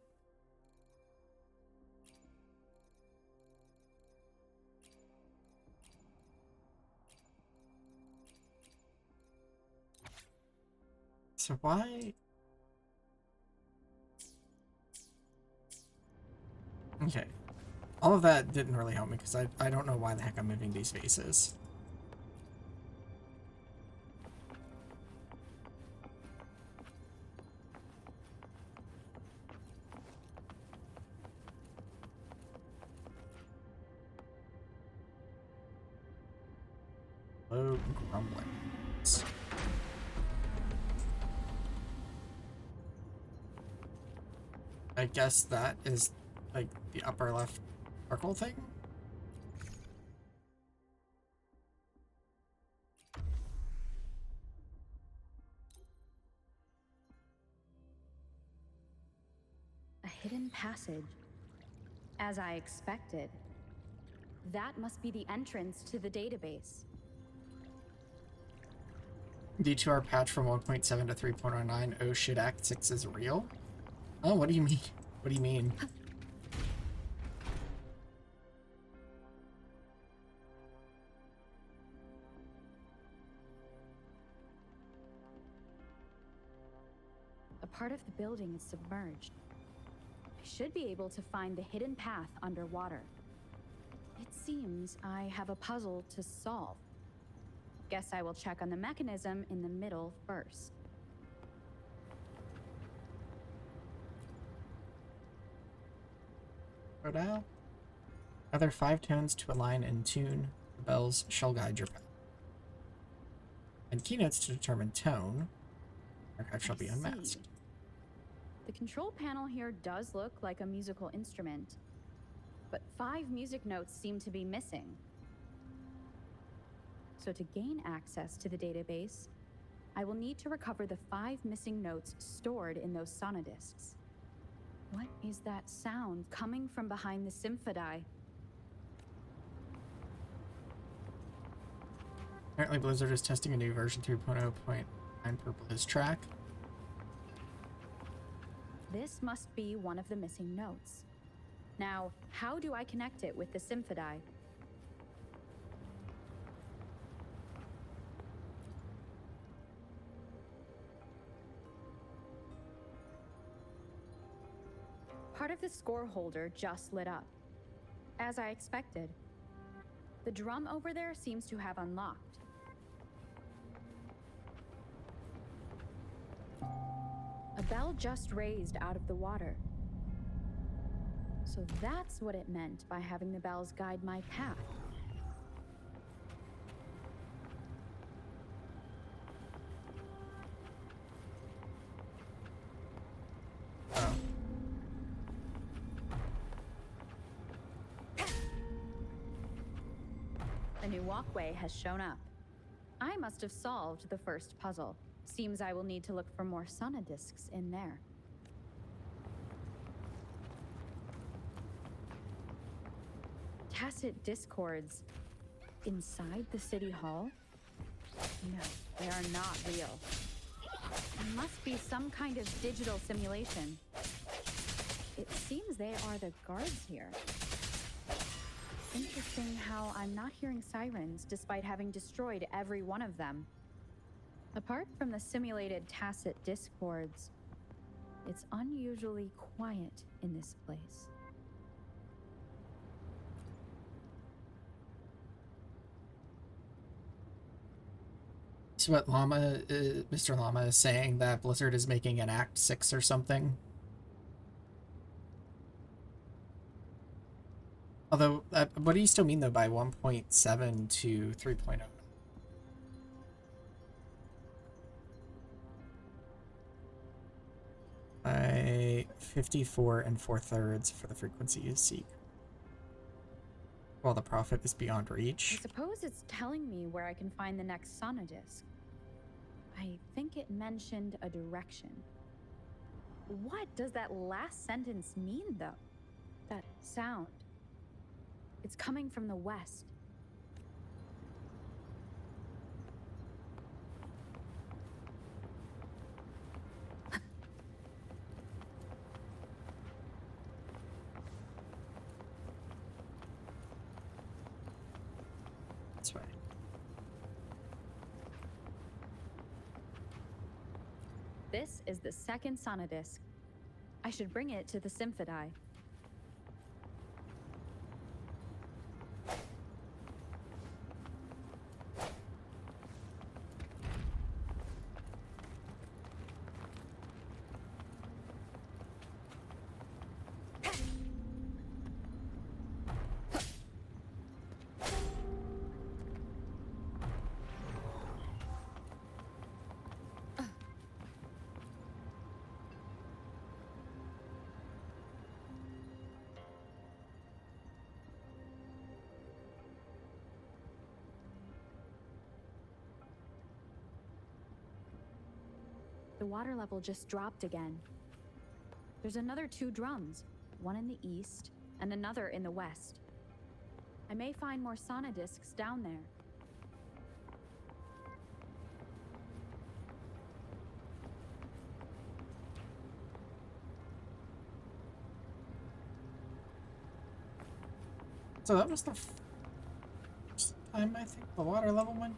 So why? Okay. All of that didn't really help me because I don't know why the heck I'm moving these faces. Low grumblings. I guess that is like the upper left circle thing. A hidden passage. As I expected. That must be the entrance to the database. Due to our patch from 1.7 to 3.09, oh shit, Act 6 is real? Oh, what do you mean? What do you mean? A part of the building is submerged. I should be able to find the hidden path underwater. It seems I have a puzzle to solve. Guess I will check on the mechanism in the middle first. Go down. Other 5 tones to align in tune. The bells shall guide your path. And keynotes to determine tone. Archive shall be I unmasked. see. The control panel here does look like a musical instrument, but 5 music notes seem to be missing. So to gain access to the database, I will need to recover the 5 missing notes stored in those sonodiscs. What is that sound coming from behind the symphodi? Apparently Blizzard is testing a new version 3.0.9 per BlizzTrack. This must be one of the missing notes. Now, how do I connect it with the symphodi? Part of the score holder just lit up. As I expected. The drum over there seems to have unlocked. A bell just raised out of the water. So that's what it meant by having the bells guide my path. The new walkway has shown up. I must have solved the first puzzle. Seems I will need to look for more sonodiscs in there. Tacit discords inside the city hall? No, they are not real. It must be some kind of digital simulation. It seems they are the guards here. Interesting how I'm not hearing sirens despite having destroyed every one of them. Apart from the simulated tacit discords, it's unusually quiet in this place. So what Mr. Llama is saying that Blizzard is making an Act 6 or something? Although, what do you still mean though by 1.7 to 3.0? 54 and 4/3 for the frequency you seek. While the profit is beyond I reach. suppose it's telling me where I can find the next sonodisc. I think it mentioned a direction. What does that last sentence mean, though? That sound. It's coming from the west. That's right. This is the second sonodisc. I should bring it to the Symphodi. The water level just dropped again. There's another 2 drums, one in the east and another in the west. I may find more sonodiscs down there. So that was the first time I think the water level went.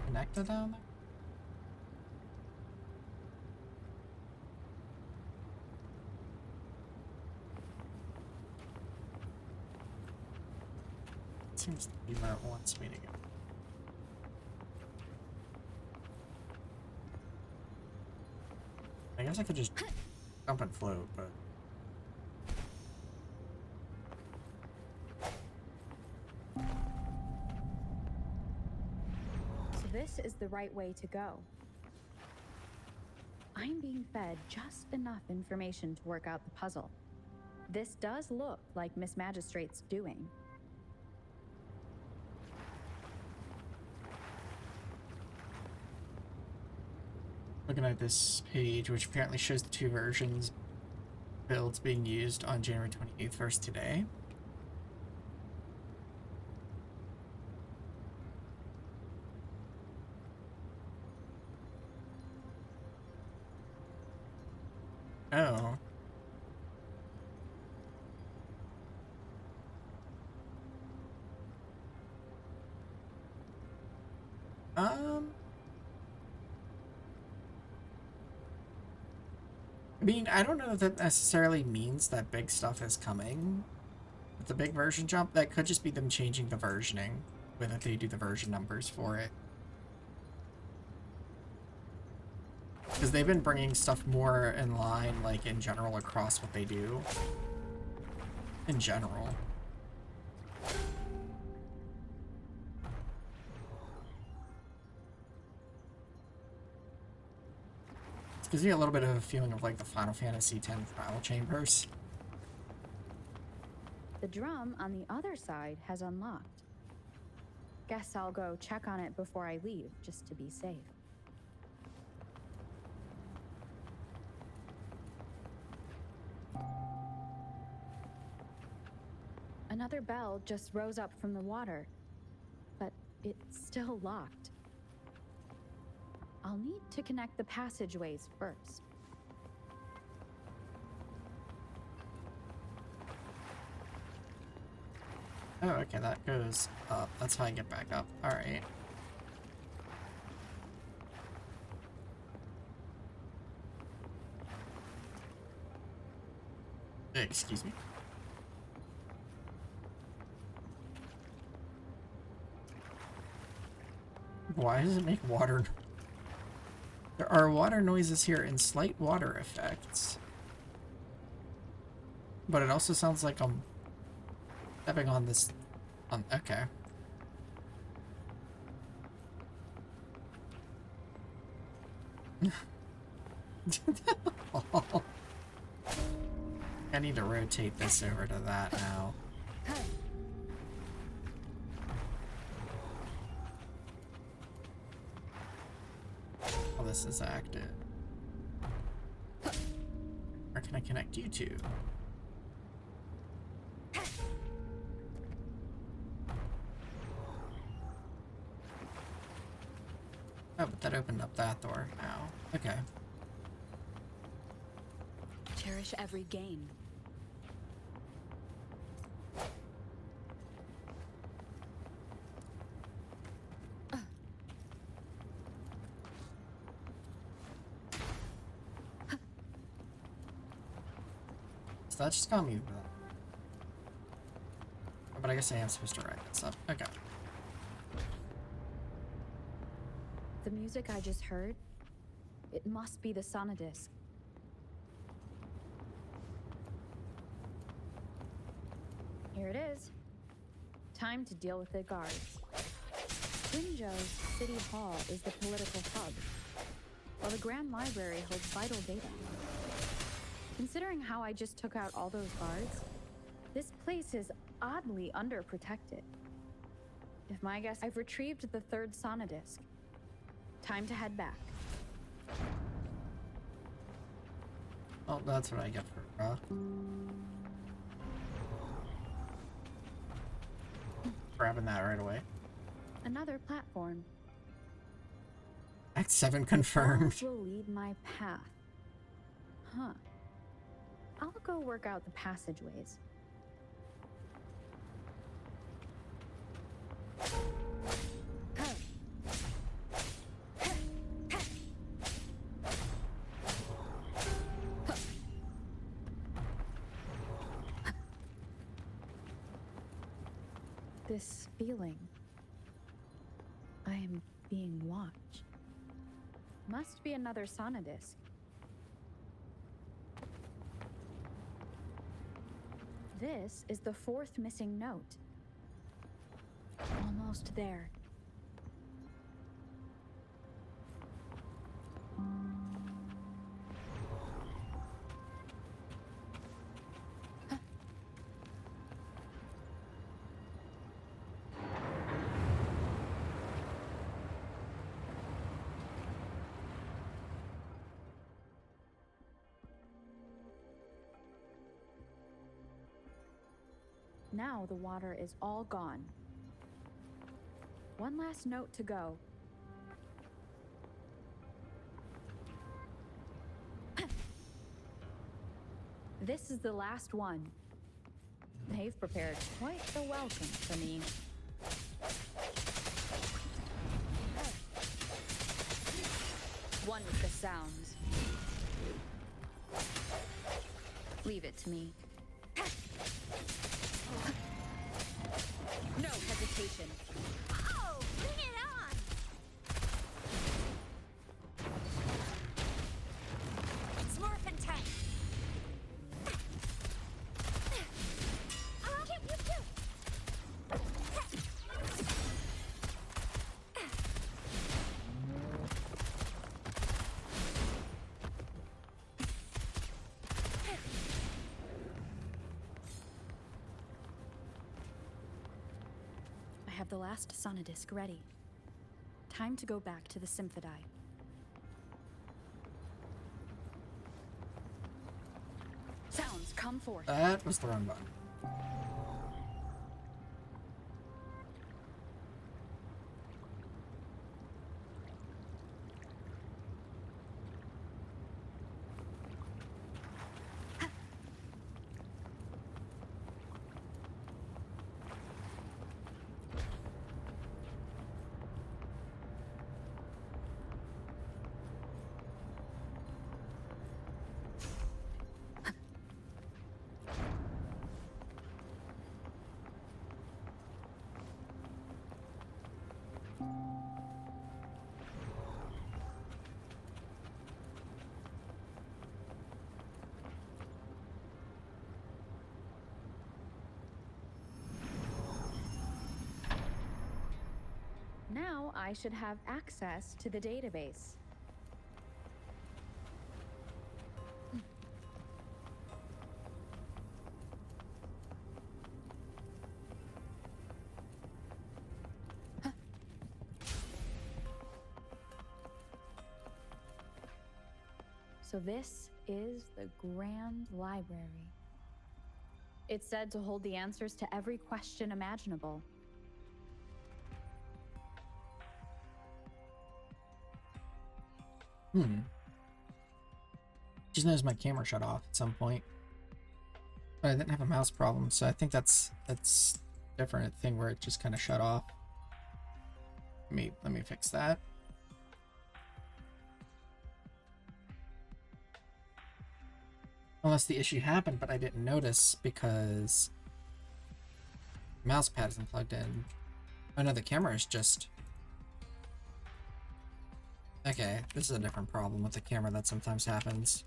Connected down there? Seems to be where it wants me to go. I guess I could just jump and float, but So this is the right way to go. I'm being fed just enough information to work out the puzzle. This does look like Miss Magistrate's doing. looking at this page, which apparently shows the 2 versions builds being used on January 28th versus today. Oh. I mean, I don't know if that necessarily means that big stuff is coming with the big version jump. That could just be them changing the versioning, whether they do the version numbers for it. Because they've been bringing stuff more in line, like, in general, across what they do. In general. It gives me a little bit of a feeling of, like, the Final Fantasy X trial chambers. The drum on the other side has unlocked. Guess I'll go check on it before I leave, just to be safe. Another bell just rose up from the water, but it's still locked. I'll need to connect the passageways first. Oh, okay, that goes up. That's how I get back up. Alright. Excuse me. Why does it make water? There are water noises here and slight water effects. But it also sounds like I'm stepping on this... okay. I need to rotate this over to that now. Oh, this is active. Where can I connect you to? Oh, but that opened up that door now. Okay. Cherish every gain. So that just got me. But I guess I am supposed to write this up. Okay. The music I just heard, it must be the Sonodisc. Here it is. Time to deal with the guards. Jinzhou's City Hall is the political hub, while the Grand Library holds vital data. Considering how I just took out all those guards, this place is oddly underprotected. If my guess, I've retrieved the third Sonodisc. Time to head back. Oh, that's what I get for grabbing that right away. Another platform. Act 7 confirmed. Those will lead my path. Huh. I'll go work out the passageways. This feeling. I am being watched. Must be another Sonodisc. This is the fourth missing note. Almost there. Now the water is all gone. One last note to go. This is the last one. They've prepared quite the welcome for me. One with the sounds. Leave it to me. No hesitation. Oh, bring it on! It's morphin' time. You too. I have the last Sonodisc ready. Time to go back to the Symphodi. Sounds, come forth. That was the wrong button. now I should have access to the database. So this is the Grand Library. It's said to hold the answers to every question imaginable. Just noticed my camera shut off at some point. But I didn't have a mouse problem, so I think that's different thing where it just kind of shut off. Let me fix that. Unless the issue happened, but I didn't notice because mouse pad isn't plugged in. Oh no, the camera is just... Okay, this is a different problem with the camera that sometimes happens.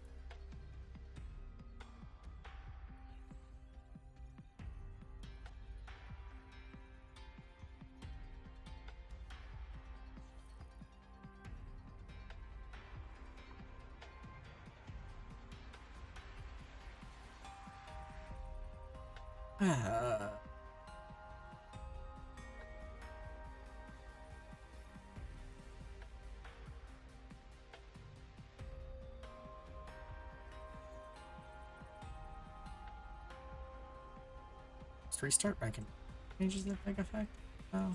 Let's restart back in. Changes the big effect? Oh.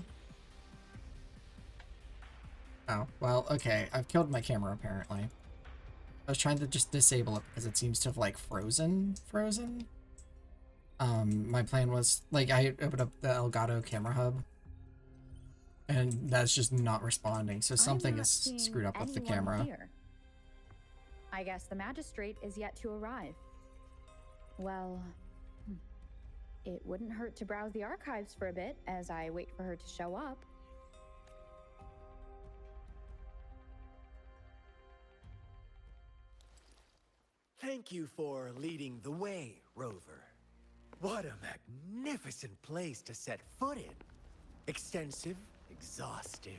Oh, well, okay. I've killed my camera apparently. I was trying to just disable it because it seems to have like frozen. My plan was like I opened up the Elgato camera hub and that's just not responding. So something is screwed up with the camera. Here. I guess the magistrate is yet to arrive. Well, it wouldn't hurt to browse the archives for a bit as I wait for her to show up. Thank you for leading the way, Rover. What a magnificent place to set foot in. Extensive, exhaustive.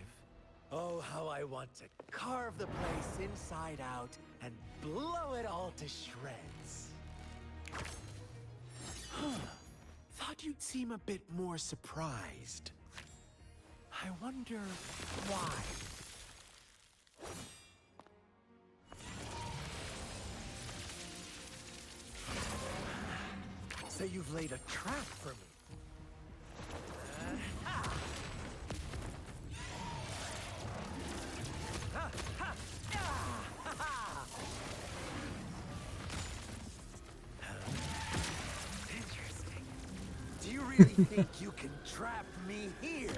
Oh, how I want to carve the place inside out and blow it all to shreds. Thought you'd seem a bit more surprised. I wonder why. So you've laid a trap for me. Interesting. Do you really think you can trap me here?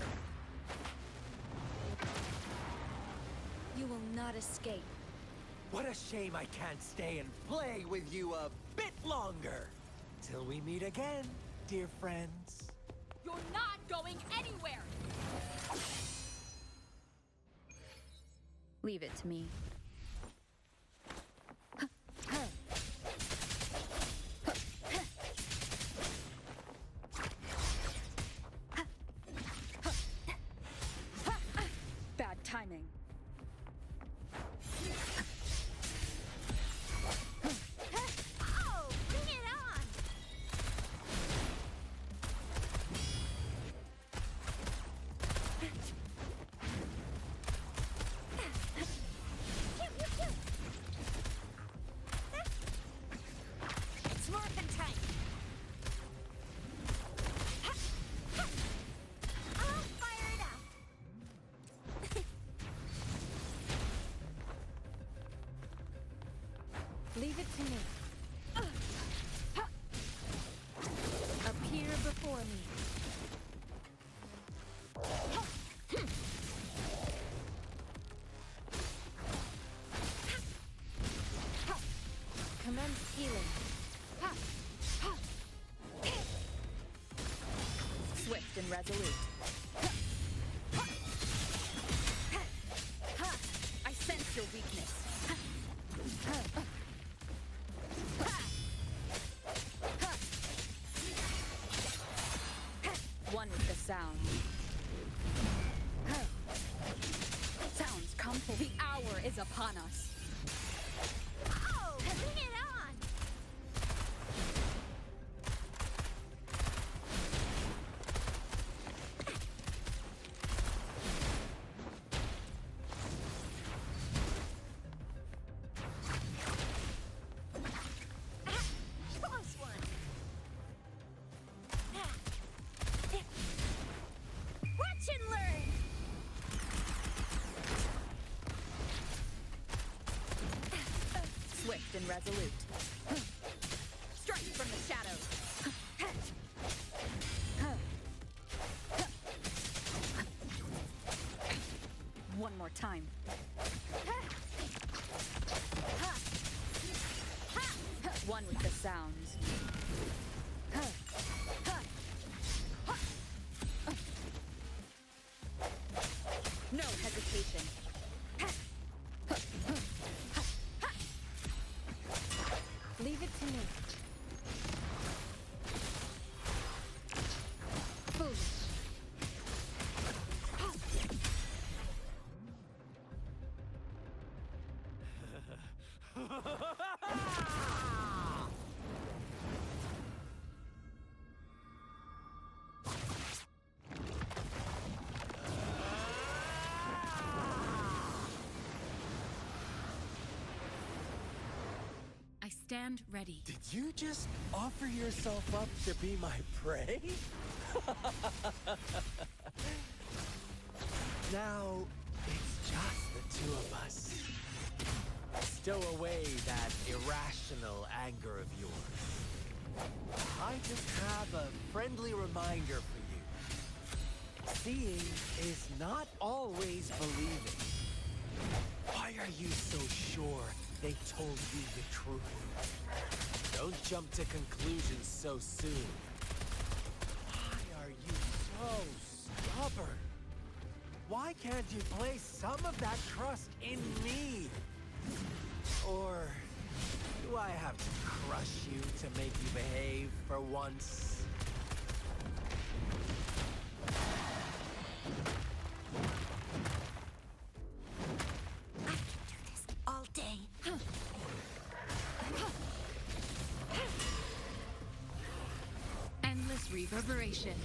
You will not escape. What a shame I can't stay and play with you a bit longer. Till we meet again, dear friends. You're not going anywhere! Leave it to me. Bad timing. Oh, bring it on! It's morphin' time! I'll fire it up! Leave it to me. Appear before me. Commence healing. Swift and resolute. I sense your weakness. One with the sound. is upon us. Oh, bring it on! Close one! Watch and learn! Swift and resolute. Strike from the shadows. One more time. One with the sounds. No hesitation. Leave it to me. Foolish. I stand ready. Did you just offer yourself up to be my prey? Now, it's just the two of us. Stow away that irrational anger of yours. I just have a friendly reminder for you. Seeing is not always believing. Why are you so sure they told you the truth? Don't jump to conclusions so soon. Why are you so stubborn? Why can't you place some of that trust in me? Or do I have to crush you to make you behave for once? I can do this all day. Endless reverberation.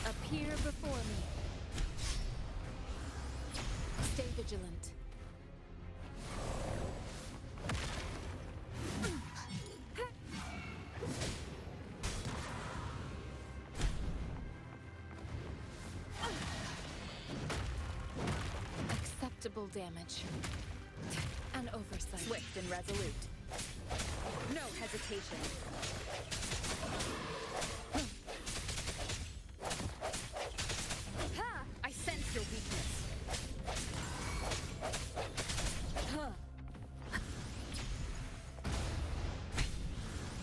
Appear before me. Stay vigilant. Acceptable damage. An oversight. Swift and resolute. No hesitation. Ha! I sense your weakness. Huh.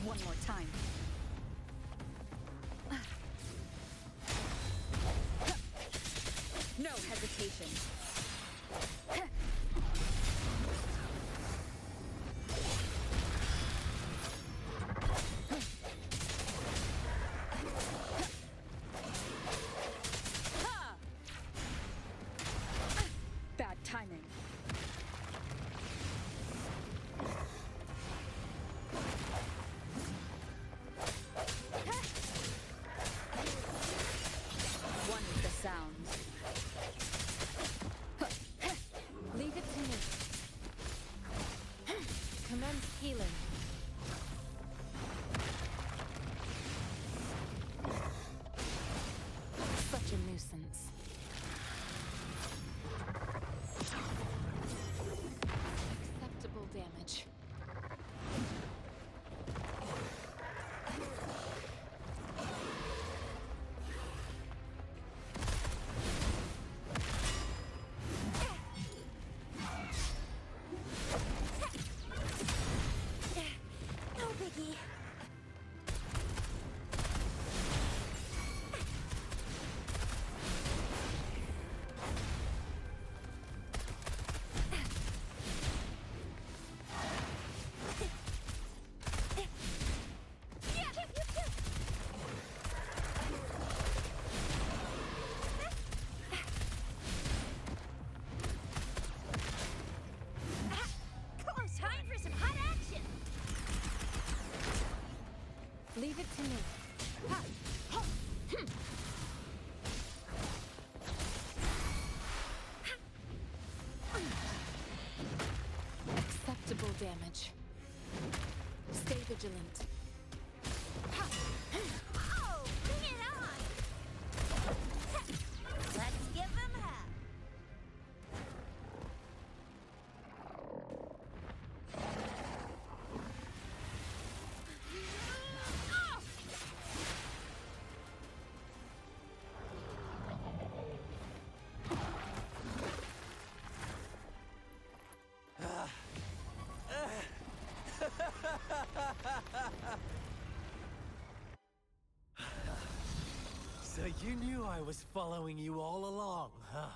One more time. No hesitation. Bad timing. One with the sounds. Leave it to me. Commence healing. Such a nuisance. Acceptable damage. No biggie. Leave it to me. Ha! Ha! Hm. Acceptable damage. Stay vigilant. Ha! Oh, bring it on! Let's give him hell. So you knew I was following you all along, huh?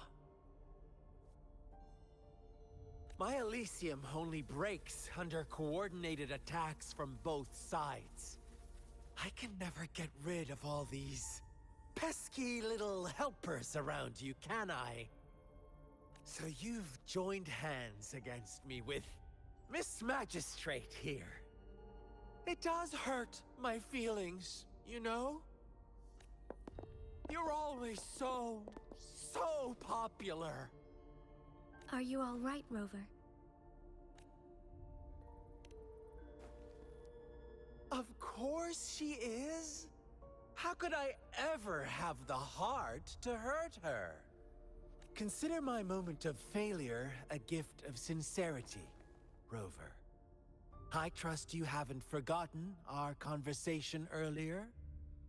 My Elysium only breaks under coordinated attacks from both sides. I can never get rid of all these pesky little helpers around you, can I? So you've joined hands against me with Miss Magistrate here. It does hurt my feelings, you know? You're always so popular. Are you all right, Rover? Of course she is. How could I ever have the heart to hurt her? Consider my moment of failure a gift of sincerity, Rover. I trust you haven't forgotten our conversation earlier.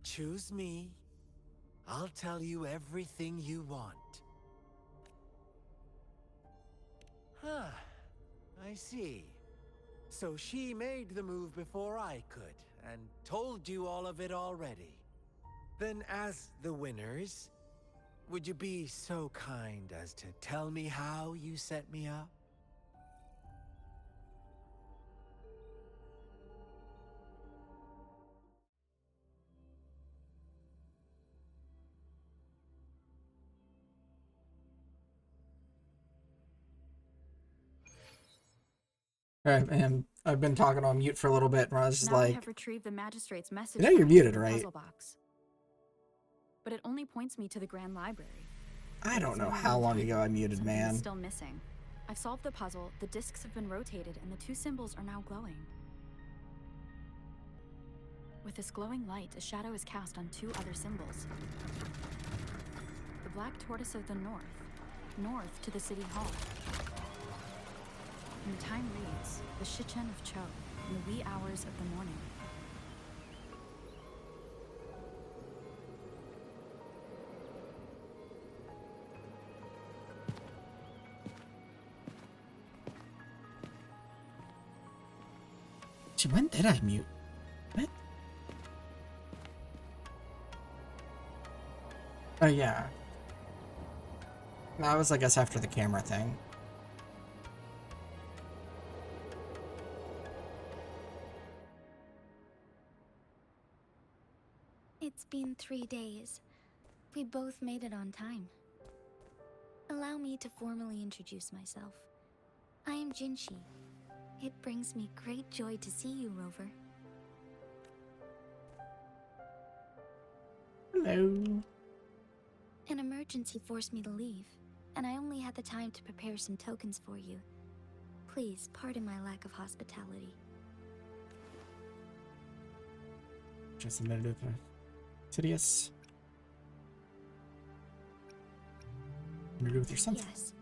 Choose me. I'll tell you everything you want. Huh. I see. So she made the move before I could, and told you all of it already. Then as the winners, would you be so kind as to tell me how you set me up? Alright, and I've been talking on mute for a little bit, and I was just Now I like, have retrieved the magistrate's message. you know you're from the muted, hidden right? puzzle box. But it only points me to the Grand Library. I don't know So how long meantime, ago I muted, something is man. still missing. I've solved the puzzle, the discs have been rotated, and the two symbols are now glowing. With this glowing light, a shadow is cast on two other symbols. The black tortoise of the north to the city hall. And the time reads, the Shichen of Cho, in the wee hours of the morning. Gee, when did I mute? What? Oh, yeah. That was, I guess, after the camera thing. It's been 3 days. We both made it on time. Allow me to formally introduce myself. I am Jinshi. It brings me great joy to see you, Rover. Hello. An emergency forced me to leave, and I only had the time to prepare some tokens for you. Please pardon my lack of hospitality. Just a minute of Tidius. Interview with your son. Yes.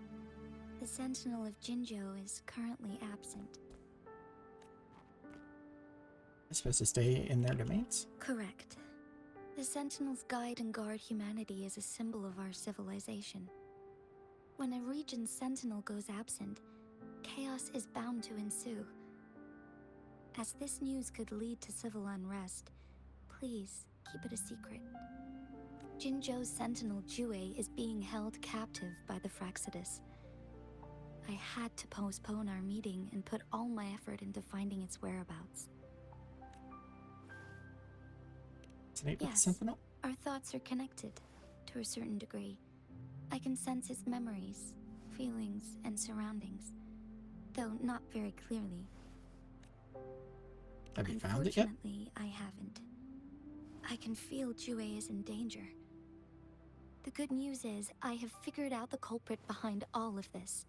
The Sentinel of Jinzhou is currently absent. I'm supposed to stay in their domains? Correct. The Sentinels guide and guard humanity as a symbol of our civilization. When a region's sentinel goes absent, chaos is bound to ensue. As this news could lead to civil unrest, please keep it a secret. Jinzhou's sentinel Jue is being held captive by the Fraxidus. I had to postpone our meeting and put all my effort into finding its whereabouts. Resonate with the Yes, Sentinel? our thoughts are connected, to a certain degree. I can sense his memories, feelings, and surroundings, though not very clearly. Have you found it yet? Unfortunately, I haven't. I can feel Jue is in danger. The good news is, I have figured out the culprit behind all of this.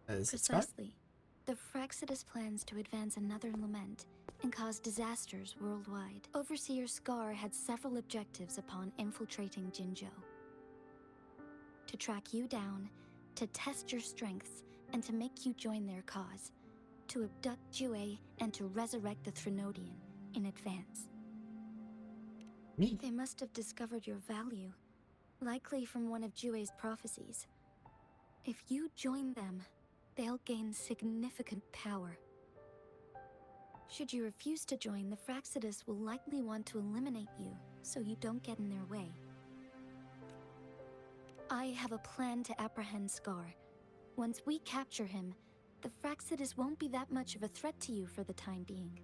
Is it Scott? Precisely. The Fraxidus plans to advance another lament and cause disasters worldwide. Overseer Scar had several objectives upon infiltrating Jinzhou. To track you down, to test your strengths, and to make you join their cause. To abduct Jue and to resurrect the Threnodian in advance. Me? They must have discovered your value, likely from one of Jue's prophecies. If you join them, they'll gain significant power. Should you refuse to join, the Fraxidus will likely want to eliminate you, so you don't get in their way. I have a plan to apprehend Scar. Once we capture him, the Fraxidus won't be that much of a threat to you for the time being.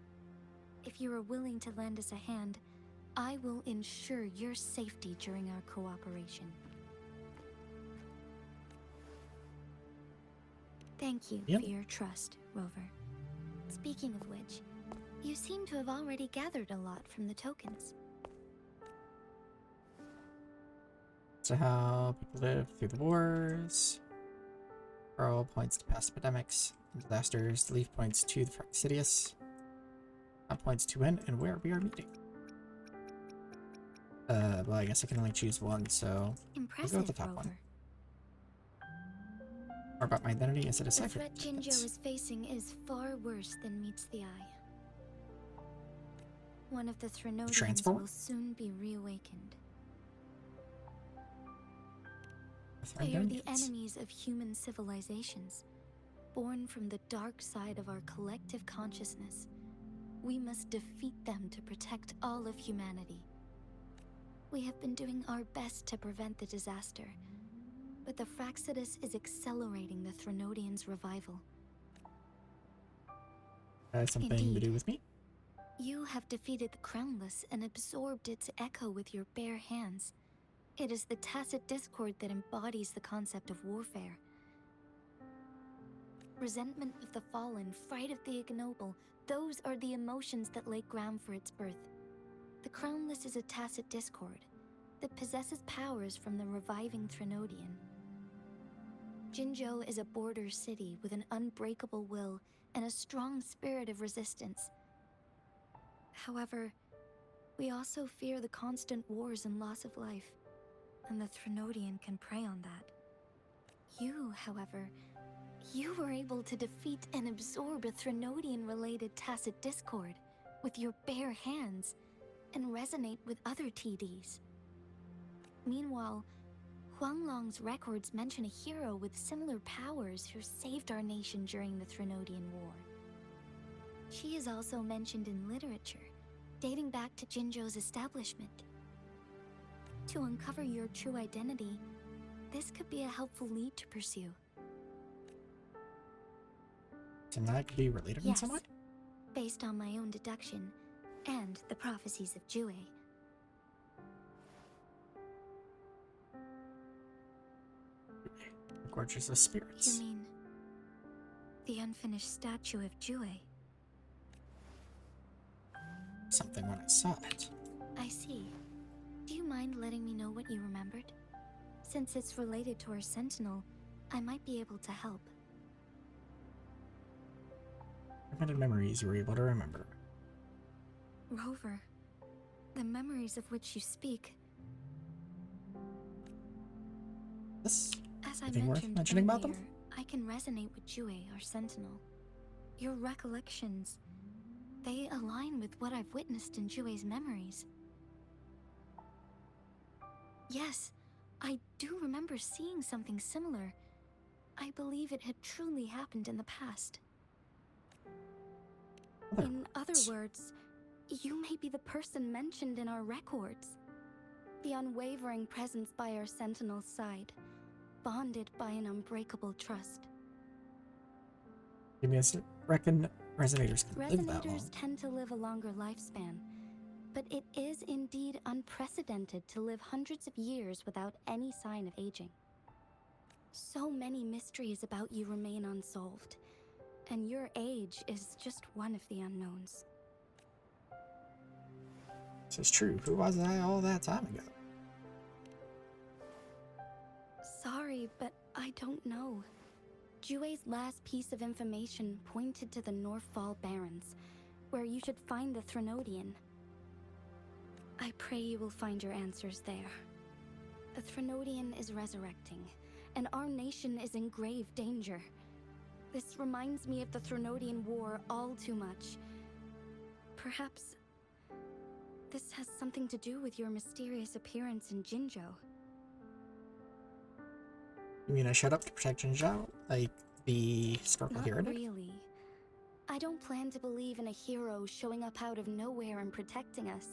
If you are willing to lend us a hand, I will ensure your safety during our cooperation. Thank you Yep. for your trust, Rover. Speaking of which, you seem to have already gathered a lot from the tokens. To help people live through the wars. Pearl points to past epidemics and disasters. The leaf points to the Fraxidius. That points to when and where we are meeting. Well, I guess I can only choose one, so Impressive, I'll go with the top Rover. one. More about my identity is a The decipher. threat Jinzhou is facing is far worse than meets the eye. One of the Threnodians transform? will soon be reawakened. The They are the Threnodians. enemies of human civilizations, born from the dark side of our collective consciousness. We must defeat them to protect all of humanity. We have been doing our best to prevent the disaster, but the Fraxidus is accelerating the Threnodians' revival. Has something to Indeed. do with me? You have defeated the Crownless and absorbed its echo with your bare hands. It is the tacit discord that embodies the concept of warfare. Resentment of the fallen, fright of the ignoble, those are the emotions that lay ground for its birth. The Crownless is a tacit discord that possesses powers from the reviving Threnodian. Jinzhou is a border city with an unbreakable will and a strong spirit of resistance. However, we also fear the constant wars and loss of life, and the Threnodian can prey on that. You, however, you were able to defeat and absorb a Threnodian-related tacit discord with your bare hands and resonate with other TDs. Meanwhile, Huanglong's records mention a hero with similar powers who saved our nation during the Threnodian War. She is also mentioned in literature, dating back to Jinzhou's establishment. To uncover your true identity, this could be a helpful lead to pursue. Can that be related in Yes, some way? based on my own deduction and the prophecies of Jue. Gorgeous of You spirits. mean the unfinished statue of Jue? Something when I saw it. I see. Do you mind letting me know what you remembered? Since it's related to our sentinel, I might be able to help. Limited memories you were able to remember. Rover, the memories of which you speak, This? as I Anything worth mentioned mentioning about earlier, them? I can resonate with Jue, our sentinel. Your recollections, they align with what I've witnessed in Jue's memories. Yes, I do remember seeing something similar. I believe it had truly happened in the past. In other words, you may be the person mentioned in our records. The unwavering presence by our sentinel's side, bonded by an unbreakable trust. Give me a sec. Reckon resonators can live that long. Resonators tend to live a longer lifespan, but it is indeed unprecedented to live hundreds of years without any sign of aging. So many mysteries about you remain unsolved, and your age is just one of the unknowns. This is true. Who was I all that time ago? Sorry, but I don't know. Jue's last piece of information pointed to the Northfall Barrens, where you should find the Threnodian. I pray you will find your answers there. The Threnodian is resurrecting, and our nation is in grave danger. This reminds me of the Threnodian War all too much. Perhaps this has something to do with your mysterious appearance in Jinzhou. You mean I showed up to protect Jinzhou? Like the historical hero Not did? really. I don't plan to believe in a hero showing up out of nowhere and protecting us.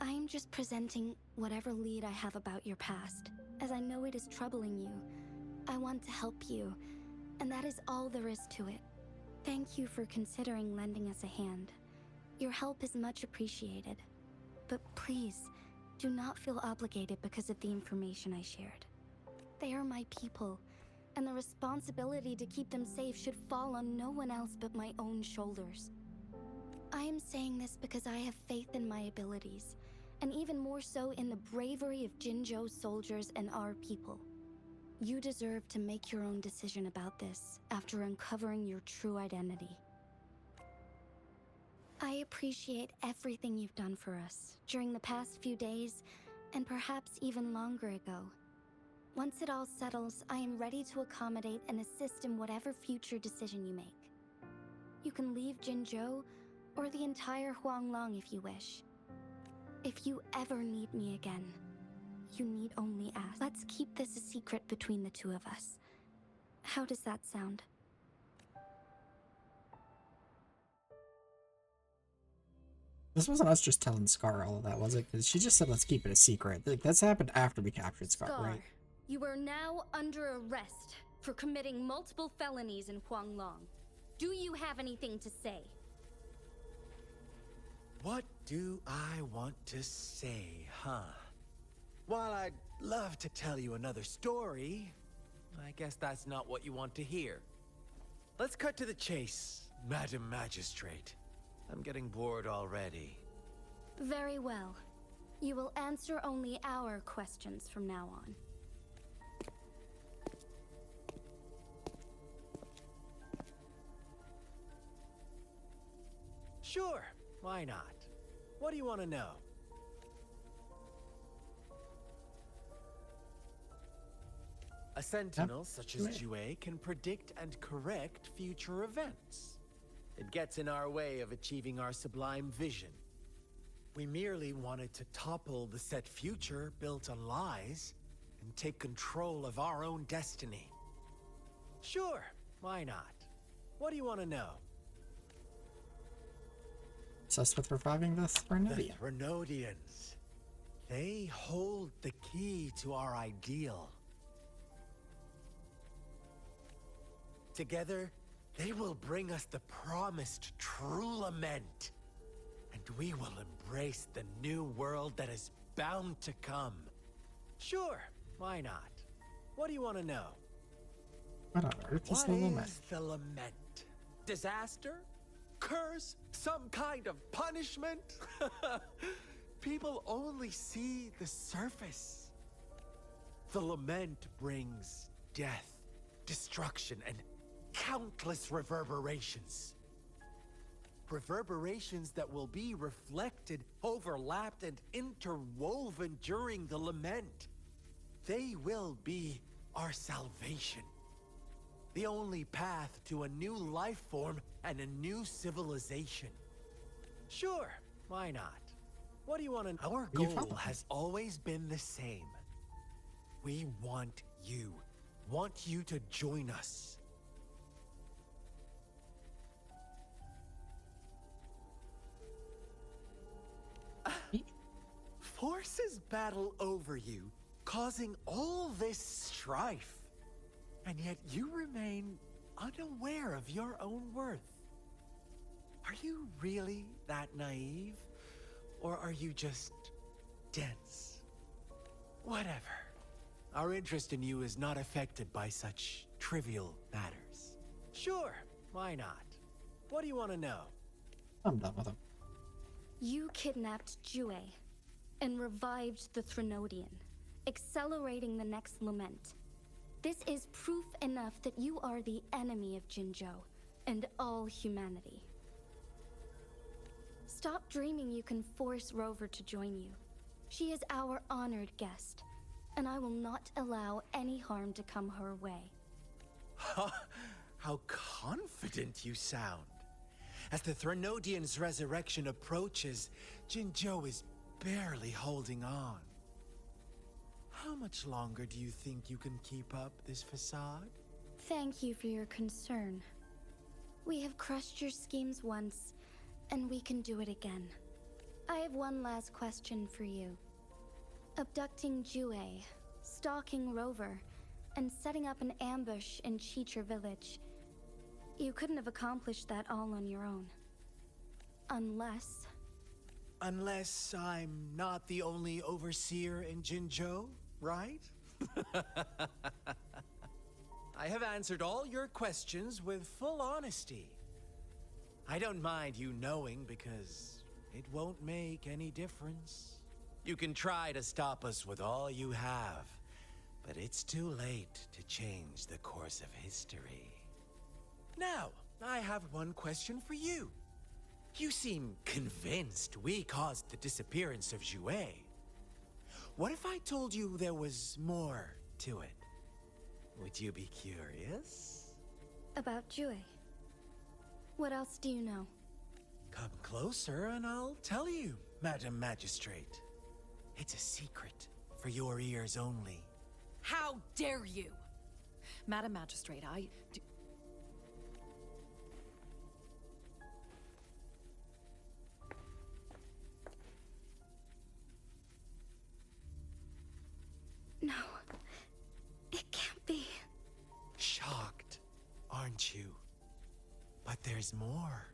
I'm just presenting whatever lead I have about your past, as I know it is troubling you. I want to help you, and that is all there is to it. Thank you for considering lending us a hand. Your help is much appreciated. But please, do not feel obligated because of the information I shared. They are my people, and the responsibility to keep them safe should fall on no one else but my own shoulders. I am saying this because I have faith in my abilities, and even more so in the bravery of Jinzhou's soldiers and our people. You deserve to make your own decision about this after uncovering your true identity. I appreciate everything you've done for us during the past few days, and perhaps even longer ago. Once it all settles, I am ready to accommodate and assist in whatever future decision you make. You can leave Jinzhou, or the entire Huanglong if you wish. If you ever need me again, you need only ask. Let's keep this a secret between the two of us. How does that sound? This wasn't us just telling Scar all of that, was it? Because she just said, let's keep it a secret. Like, that's happened after we captured Scar, right? You are now under arrest for committing multiple felonies in Huanglong. Do you have anything to say? What do I want to say, huh? While I'd love to tell you another story, I guess that's not what you want to hear. Let's cut to the chase, Madam Magistrate. I'm getting bored already. Very well. You will answer only our questions from now on. Sure, why not? What do you want to know? A sentinel such as Jue can predict and correct future events. It gets in our way of achieving our sublime vision. We merely wanted to topple the set future built on lies and take control of our own destiny. Sure, why not? What do you want to know? Obsessed with reviving the Threnodian. The Threnodians. They hold the key to our ideal. Together, they will bring us the promised true lament. And we will embrace the new world that is bound to come. Sure, why not? What do you want to know? What on earth is What the lament? is the lament? Disaster? Curse? Some kind of punishment? People only see the surface. The lament brings death, destruction, and countless reverberations. Reverberations that will be reflected, overlapped, and interwoven during the lament. They will be our salvation. The only path to a new life form and a new civilization. Sure, why not? What do you want to... Our goal has always been the same. We want you to join us. Forces battle over you, causing all this strife. And yet you remain unaware of your own worth. Are you really that naive? Or are you just dense? Whatever. Our interest in you is not affected by such trivial matters. Sure, why not? What do you want to know? I'm done with him. You kidnapped Jue and revived the Threnodian, accelerating the next lament. This is proof enough that you are the enemy of Jinzhou and all humanity. Stop dreaming you can force Rover to join you. She is our honored guest, and I will not allow any harm to come her way. How confident you sound. As the Threnodian's resurrection approaches, Jinzhou is barely holding on. How much longer do you think you can keep up this facade? Thank you for your concern. We have crushed your schemes once, and we can do it again. I have one last question for you. Abducting Jue, stalking Rover, and setting up an ambush in Cheecher village. You couldn't have accomplished that all on your own. Unless... Unless I'm not the only overseer in Jinzhou, right? I have answered all your questions with full honesty. I don't mind you knowing because it won't make any difference. You can try to stop us with all you have, but it's too late to change the course of history. Now, I have one question for you. You seem convinced we caused the disappearance of Jue. What if I told you there was more to it? Would you be curious? About Jue. What else do you know? Come closer and I'll tell you, Madam Magistrate. It's a secret for your ears only. How dare you? Madam Magistrate, I do... No. It can't be. Shocked, aren't you? But there's more.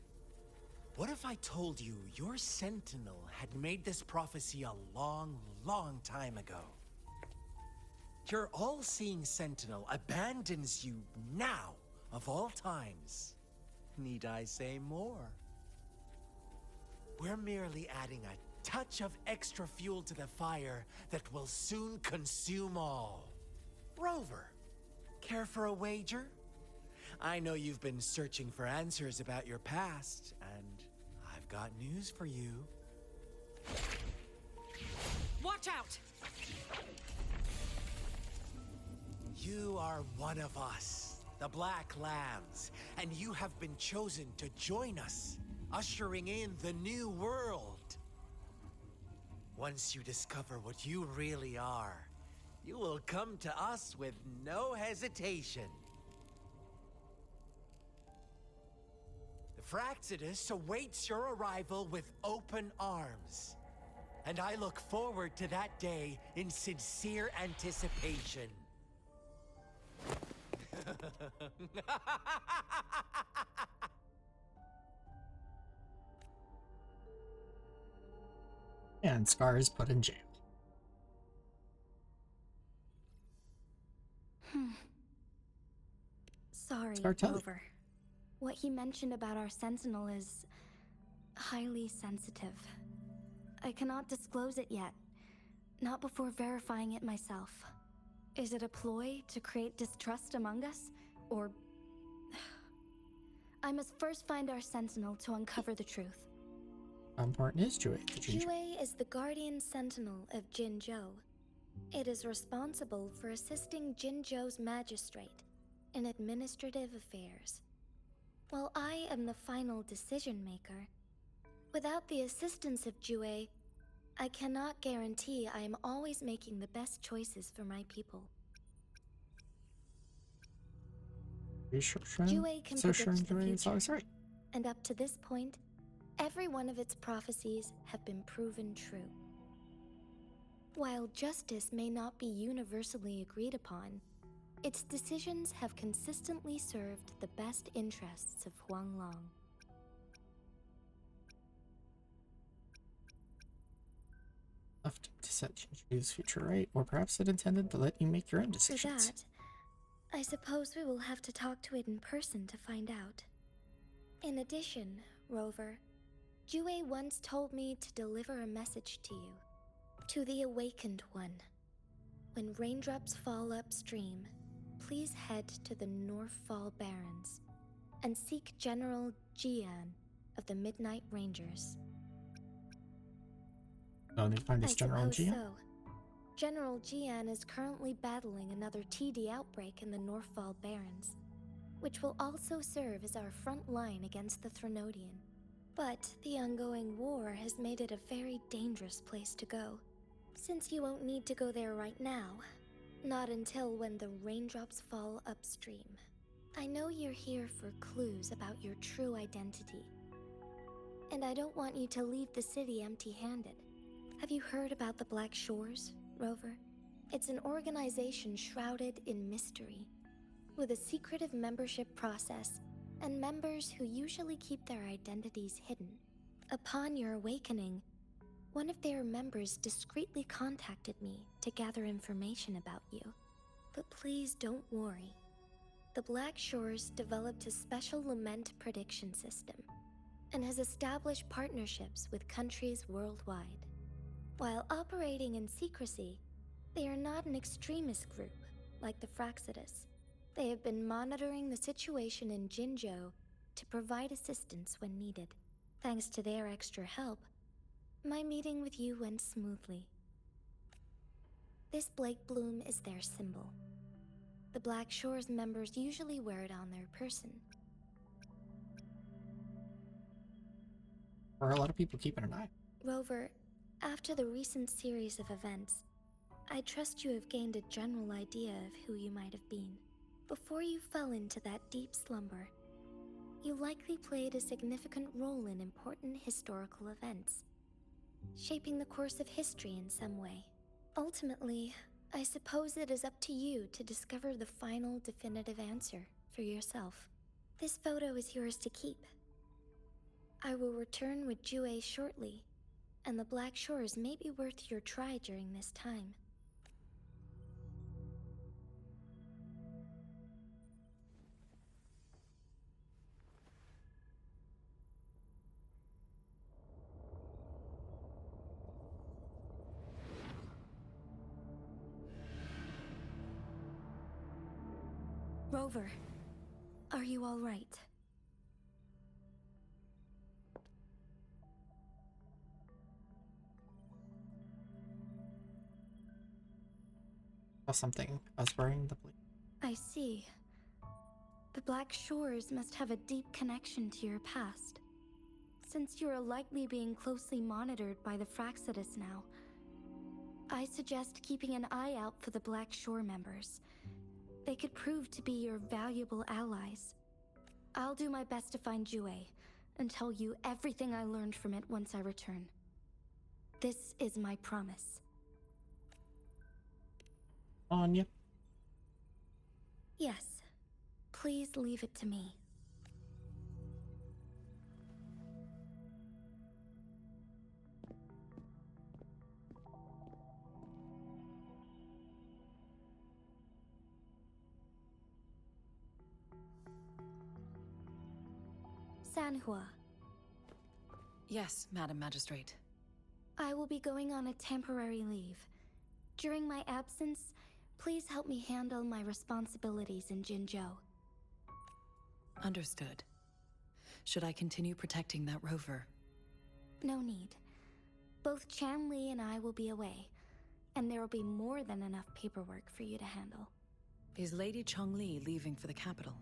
What if I told you your sentinel had made this prophecy a long, long time ago? Your all-seeing sentinel abandons you now, of all times. Need I say more? We're merely adding a touch of extra fuel to the fire that will soon consume all. Rover, care for a wager? I know you've been searching for answers about your past, and I've got news for you. Watch out! You are one of us, the Black Lambs, and you have been chosen to join us, ushering in the new world. Once you discover what you really are, you will come to us with no hesitation. The Fraxidus awaits your arrival with open arms, and I look forward to that day in sincere anticipation. And Scar is put in jail. Sorry, Scar, tell me. Rover. What he mentioned about our sentinel is highly sensitive. I cannot disclose it yet, not before verifying it myself. Is it a ploy to create distrust among us, or... I must first find our sentinel to uncover the truth. How important is Jue? Jue is the guardian sentinel of Jinzhou. It is responsible for assisting Jinzhou's magistrate in administrative affairs. While I am the final decision maker, without the assistance of Jue, I cannot guarantee I am always making the best choices for my people. Are you sure? Jue can So predict sure the Jue is future, always right. and up to this point, every one of its prophecies have been proven true. While justice may not be universally agreed upon, its decisions have consistently served the best interests of Huanglong. Left to set Jinju's future right, or perhaps it intended to let you make your own For decisions. that, I suppose we will have to talk to it in person to find out. In addition, Rover, Jue once told me to deliver a message to you. To the Awakened One. When raindrops fall upstream, please head to the Northfall Barrens and seek General Jian of the Midnight Rangers. Oh, need to find this General suppose Gia? so. General Jian is currently battling another TD outbreak in the Northfall Barrens, which will also serve as our front line against the Threnodian. But the ongoing war has made it a very dangerous place to go. Since you won't need to go there right now, not until when the raindrops fall upstream. I know you're here for clues about your true identity. And I don't want you to leave the city empty-handed. Have you heard about the Black Shores, Rover? It's an organization shrouded in mystery, with a secretive membership process, and members who usually keep their identities hidden. Upon your awakening, one of their members discreetly contacted me to gather information about you. But please don't worry. The Black Shores developed a special lament prediction system, and has established partnerships with countries worldwide. While operating in secrecy, they are not an extremist group like the Fraxidus. They have been monitoring the situation in Jinzhou to provide assistance when needed. Thanks to their extra help, my meeting with you went smoothly. This Blake Bloom is their symbol. The Black Shores members usually wear it on their person. Or a lot of people keeping an eye. Rover, after the recent series of events, I trust you have gained a general idea of who you might have been. Before you fell into that deep slumber, you likely played a significant role in important historical events, shaping the course of history in some way. Ultimately, I suppose it is up to you to discover the final definitive answer for yourself. This photo is yours to keep. I will return with Jue shortly, and the Black Shores may be worth your try during this time. Rover, are you all right? Saw something. I was wearing the blue. I see. The Black Shores must have a deep connection to your past. Since you are likely being closely monitored by the Fraxidus now, I suggest keeping an eye out for the Black Shore members. They could prove to be your valuable allies. I'll do my best to find Jue and tell you everything I learned from it once I return. This is my promise. Anya. Yes. Please leave it to me. Sanhua. Yes, Madam Magistrate. I will be going on a temporary leave. During my absence, please help me handle my responsibilities in Jinzhou. Understood. Should I continue protecting that rover? No need. Both Chanli and I will be away, and there will be more than enough paperwork for you to handle. Is Lady Chongli leaving for the capital?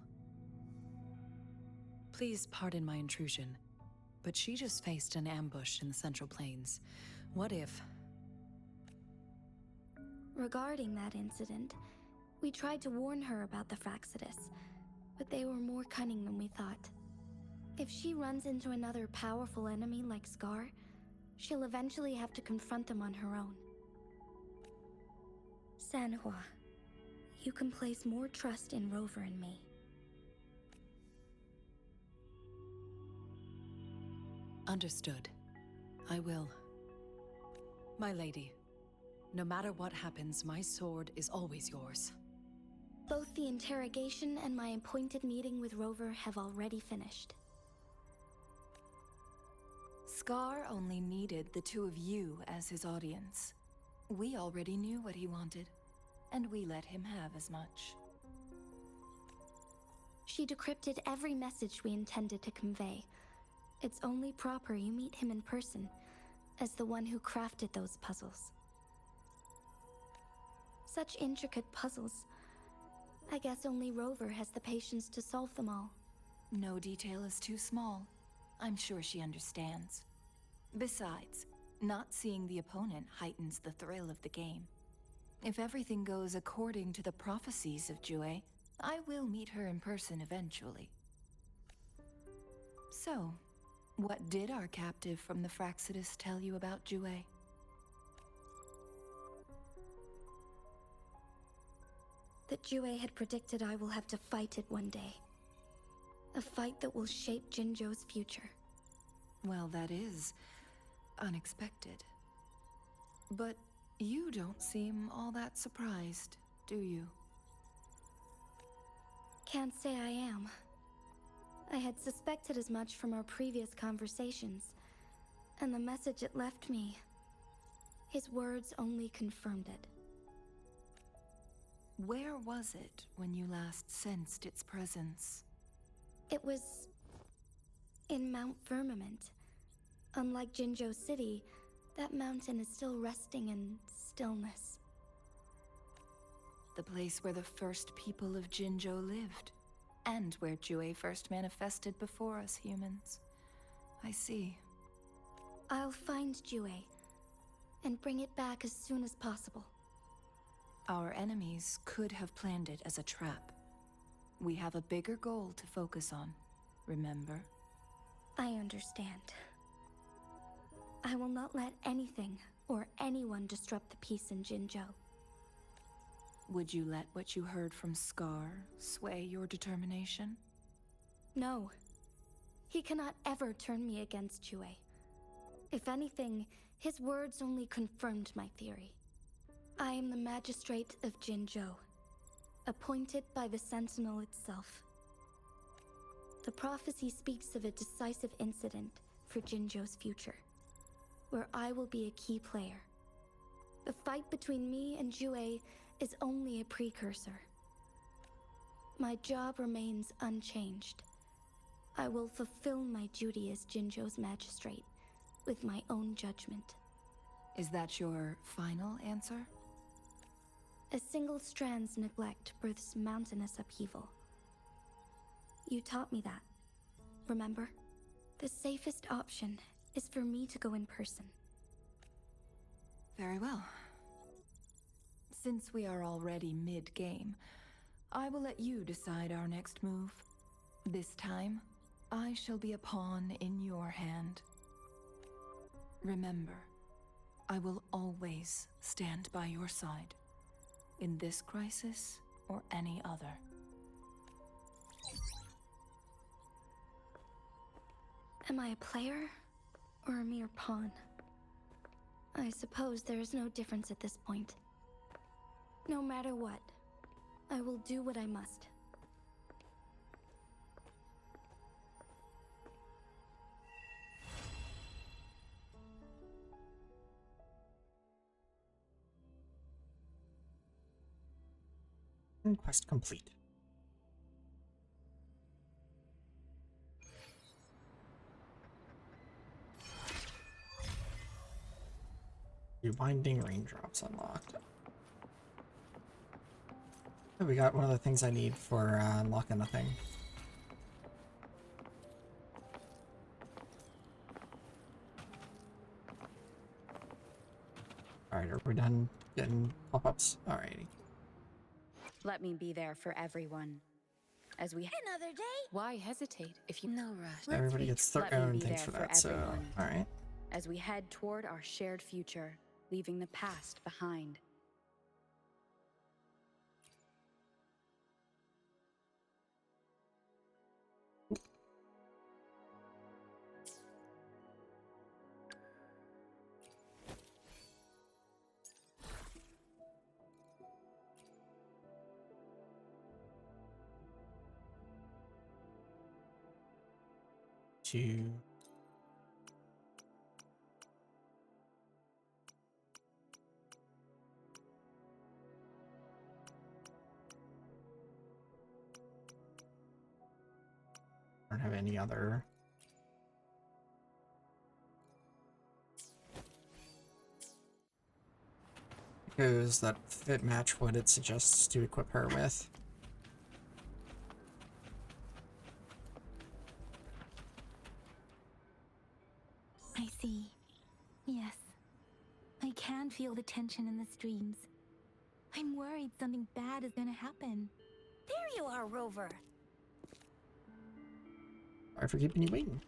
Please pardon my intrusion, but she just faced an ambush in the Central Plains. What if... Regarding that incident, we tried to warn her about the Fraxidus, but they were more cunning than we thought. If she runs into another powerful enemy like Scar, she'll eventually have to confront them on her own. Sanhua, you can place more trust in Rover and me. Understood. I will. My lady, no matter what happens, my sword is always yours. Both the interrogation and my appointed meeting with Rover have already finished. Scar only needed the two of you as his audience. We already knew what he wanted, and we let him have as much. She decrypted every message we intended to convey. It's only proper you meet him in person, as the one who crafted those puzzles. Such intricate puzzles. I guess only Rover has the patience to solve them all. No detail is too small. I'm sure she understands. Besides, not seeing the opponent heightens the thrill of the game. If everything goes according to the prophecies of Jue, I will meet her in person eventually. So, what did our captive from the Fraxidus tell you about Jue? That Jue had predicted I will have to fight it one day. A fight that will shape Jinzhou's future. Well, that is unexpected. But you don't seem all that surprised, do you? Can't say I am. I had suspected as much from our previous conversations, and the message it left me, his words only confirmed it. Where was it when you last sensed its presence? It was in Mount Firmament. Unlike Jinzhou City, that mountain is still resting in stillness. The place where the first people of Jinzhou lived, and where Jue first manifested before us humans. I see. I'll find Jue, and bring it back as soon as possible. Our enemies could have planned it as a trap. We have a bigger goal to focus on, remember? I understand. I will not let anything or anyone disrupt the peace in Jinzhou. Would you let what you heard from Scar sway your determination? No. He cannot ever turn me against Jue. If anything, his words only confirmed my theory. I am the magistrate of Jinzhou, appointed by the Sentinel itself. The prophecy speaks of a decisive incident for Jinzhou's future, where I will be a key player. The fight between me and Jue is only a precursor. My job remains unchanged. I will fulfill my duty as Jinzhou's magistrate with my own judgment. Is that your final answer? A single strand's neglect births mountainous upheaval. You taught me that, remember? The safest option is for me to go in person. Very well. Since we are already mid-game, I will let you decide our next move. This time, I shall be a pawn in your hand. Remember, I will always stand by your side, in this crisis or any other. Am I a player or a mere pawn? I suppose there is no difference at this point. No matter what, I will do what I must. Quest complete. Rewinding raindrops unlocked. Oh, we got one of the things I need for unlocking the thing. Alright, are we done getting pop-ups? Alrighty. Let me be there for everyone. As we Another day? Why hesitate if you no rush? Everybody gets their Let me own be things there for for that, so everyone. alright. As we head toward our shared future, leaving the past behind. To have any other. Because that fit match what it suggests to equip her with. I see. Yes. I can feel the tension in the streams. I'm worried something bad is gonna happen. There you are, Rover. Sorry for keeping you waiting.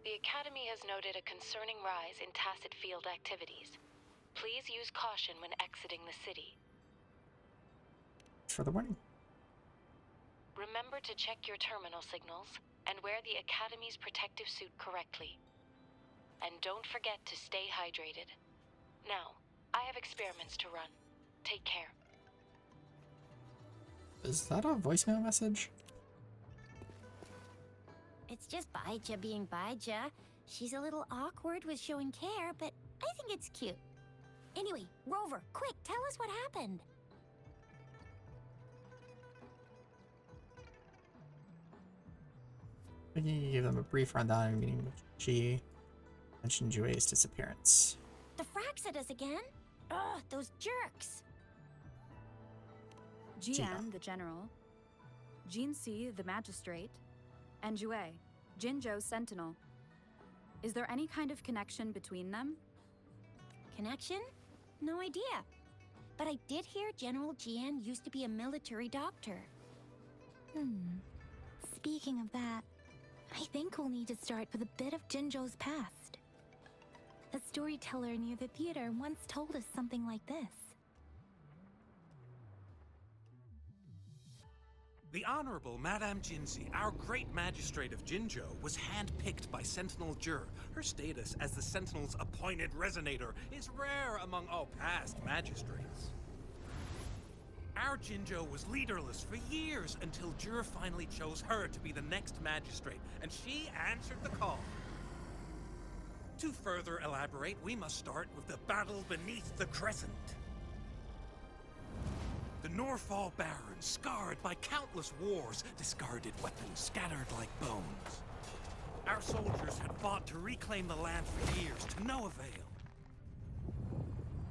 The Academy has noted a concerning rise in tacit field activities. Please use caution when exiting the city. For the warning. Remember to check your terminal signals and wear the Academy's protective suit correctly. And don't forget to stay hydrated. Now, I have experiments to run. Take care. Is that a voicemail message? It's just Baija being Baija. She's a little awkward with showing care, but I think it's cute. Anyway, Rover, quick, tell us what happened. We can give them a brief rundown of the meeting with G. Mentioned Jue's disappearance. The Fraxidus again? Ugh, those jerks. Jian, the general, Jinsi, the magistrate, and Jue, Jinzhou's sentinel. Is there any kind of connection between them? Connection? No idea. But I did hear General Jian used to be a military doctor. Speaking of that, I think we'll need to start with a bit of Jinzhou's past. A storyteller near the theater once told us something like this. The Honorable Madame Jinzi, our great magistrate of Jinzhou, was handpicked by Sentinel Jur. Her status as the Sentinel's appointed resonator is rare among all past magistrates. Our Jinzhou was leaderless for years until Jur finally chose her to be the next magistrate, and she answered the call. To further elaborate, we must start with the battle beneath the Crescent. The Norfall Barons, scarred by countless wars, discarded weapons scattered like bones. Our soldiers had fought to reclaim the land for years, to no avail.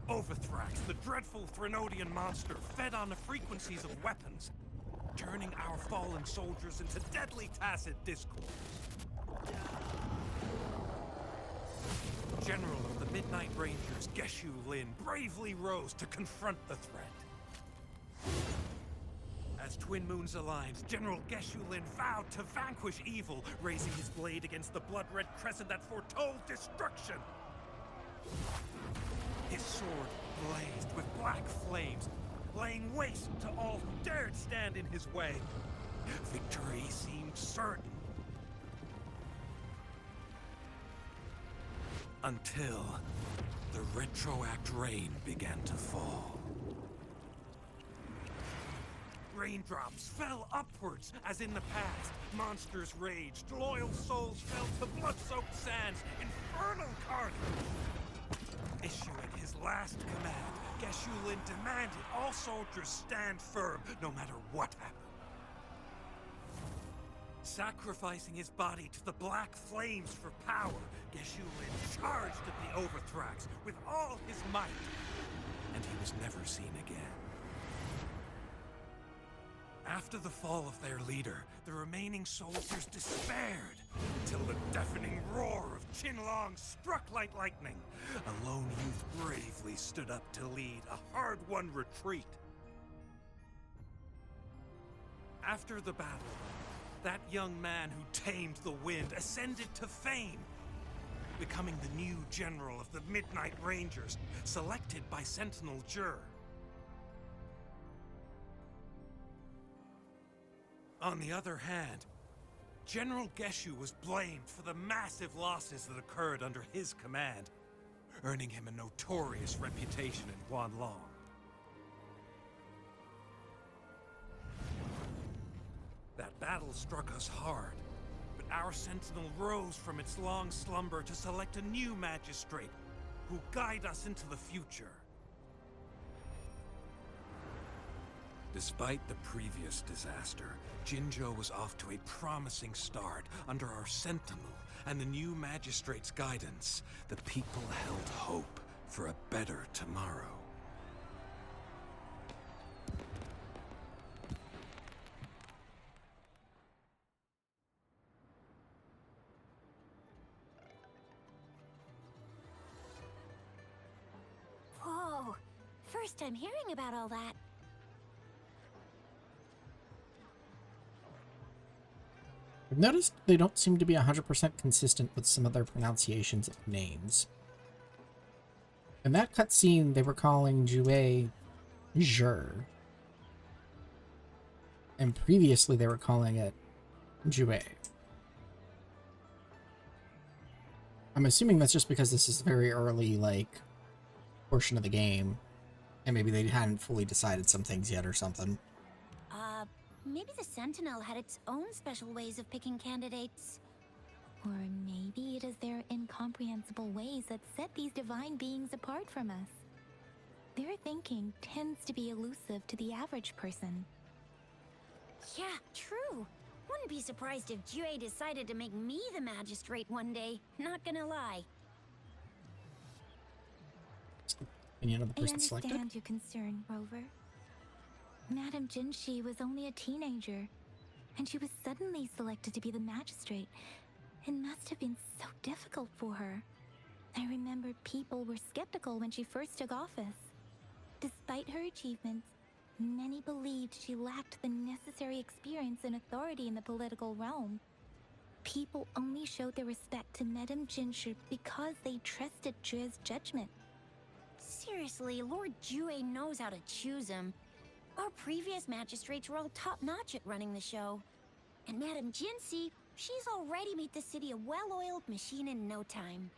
Overthrax, the dreadful Threnodian monster, fed on the frequencies of weapons, turning our fallen soldiers into deadly tacit discord. General of the Midnight Rangers, Geshu Lin, bravely rose to confront the threat. As Twin Moons aligned, General Geshu Lin vowed to vanquish evil, raising his blade against the blood-red crescent that foretold destruction. His sword blazed with black flames, laying waste to all who dared stand in his way. Victory seemed certain. Until the retroact rain began to fall. Raindrops fell upwards, as in the past. Monsters raged, loyal souls fell to blood-soaked sands, infernal carnage. Issuing his last command, Geshu Lin demanded all soldiers stand firm, no matter what happened. Sacrificing his body to the black flames for power, Geshu Lin charged at the Overthrax with all his might, and he was never seen again. After the fall of their leader, the remaining soldiers despaired, until the deafening roar of Qinlong struck like lightning. A lone youth bravely stood up to lead a hard-won retreat. After the battle, that young man who tamed the wind ascended to fame, becoming the new general of the Midnight Rangers, selected by Sentinel Jur. On the other hand, General Geshu was blamed for the massive losses that occurred under his command, earning him a notorious reputation in Guanlong. That battle struck us hard, but our Sentinel rose from its long slumber to select a new magistrate who guide us into the future. Despite the previous disaster, Jinzhou was off to a promising start under our Sentinel and the new Magistrate's guidance. The people held hope for a better tomorrow. Whoa! First time hearing about all that. I've noticed they don't seem to be 100% consistent with some of their pronunciations of names. In that cutscene, they were calling Jue Zhur. And previously, they were calling it Jue. I'm assuming that's just because this is a very early, like, portion of the game. And maybe they hadn't fully decided some things yet or something. Maybe the Sentinel had its own special ways of picking candidates. Or maybe it is their incomprehensible ways that set these divine beings apart from us. Their thinking tends to be elusive to the average person. Yeah, true. Wouldn't be surprised if Jue decided to make me the magistrate one day. Not gonna lie. Opinion of the I person understand selected? your concern, Rover. Madame Jinshi was only a teenager, and she was suddenly selected to be the magistrate. It must have been so difficult for her. I remember people were skeptical when she first took office. Despite her achievements, many believed she lacked the necessary experience and authority in the political realm. People only showed their respect to Madame Jinshi because they trusted Jue's judgment. Seriously, Lord Jue knows how to choose him. Our previous magistrates were all top-notch at running the show. And Madame Jinsi, she's already made the city a well-oiled machine in no time.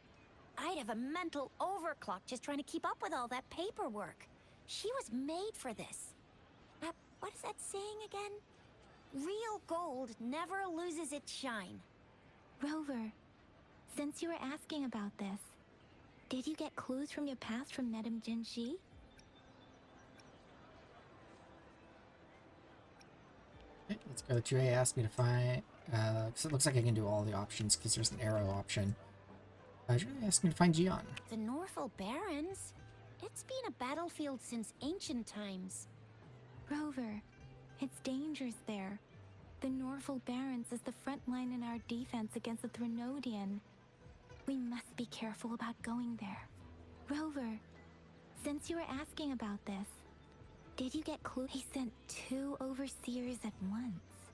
I'd have a mental overclock just trying to keep up with all that paperwork. She was made for this. What is that saying again? Real gold never loses its shine. Rover, since you were asking about this, did you get clues from your past from Madame Jinshi? Okay, let's go. Jue asked me to find... because it looks like I can do all the options because there's an arrow option. Jue asked me to find Jian. The Norfolk Barrens? It's been a battlefield since ancient times. Rover, it's dangerous there. The Norfolk Barrens is the front line in our defense against the Threnodian. We must be careful about going there. Rover, since you were asking about this, did you get clue? He sent 2 overseers at once.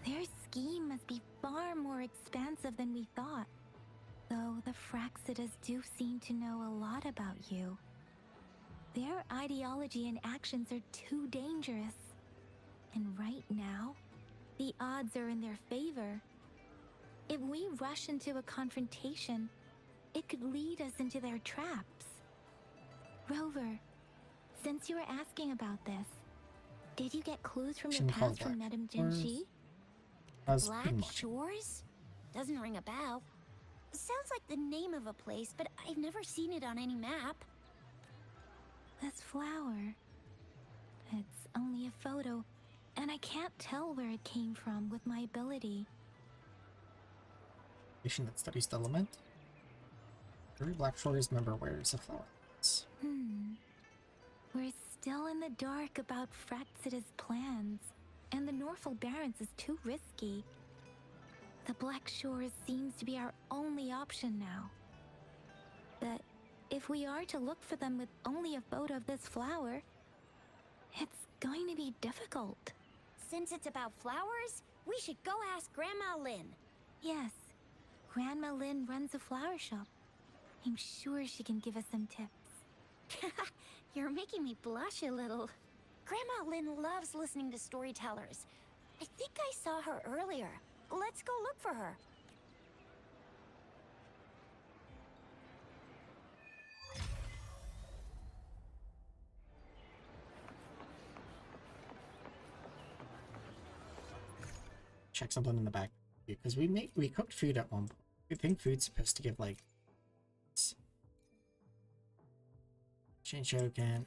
Their scheme must be far more expansive than we thought. Though the Fraxidas do seem to know a lot about you. Their ideology and actions are too dangerous. And right now, the odds are in their favor. If we rush into a confrontation, it could lead us into their traps. Rover, since you were asking about this, did you get clues from your Shouldn't call past it from Black Madame Shores. Jinshi? Black Shores? Doesn't ring a bell. Sounds like the name of a place, but I've never seen it on any map. This flower. It's only a photo, and I can't tell where it came from with my ability. That studies the element. Every Black Shores member wears a flower. We're still in the dark about Fraxida's plans, and the Norfolk Barrens is too risky. The Black Shores seems to be our only option now. But if we are to look for them with only a photo of this flower, it's going to be difficult. Since it's about flowers, we should go ask Grandma Lynn. Yes, Grandma Lynn runs a flower shop. I'm sure she can give us some tips. You're making me blush a little. Grandma Lynn loves listening to storytellers. I think I saw her earlier. Let's go look for her. Check something in the back because we cooked food at one point. I think food's supposed to give like change token.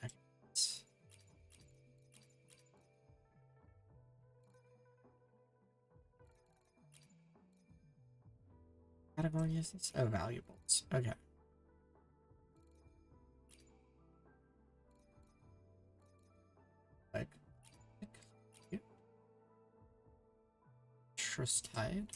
category is this? Oh, valuables. Okay. Like, yep. Tide.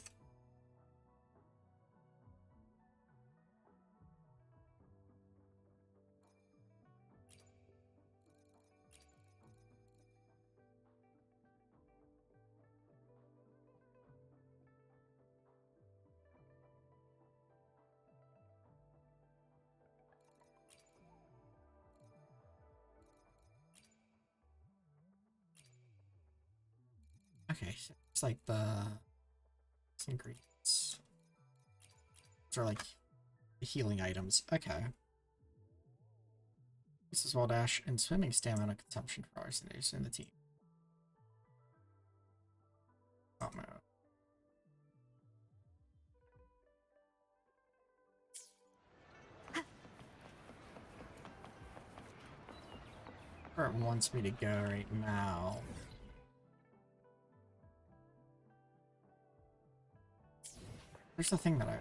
Okay, so it's like the ingredients. These are like the healing items. Okay. This is Wild Dash and swimming stamina consumption for hours and days in the team. Oh my god. Where it wants me to go right now. There's the thing that I...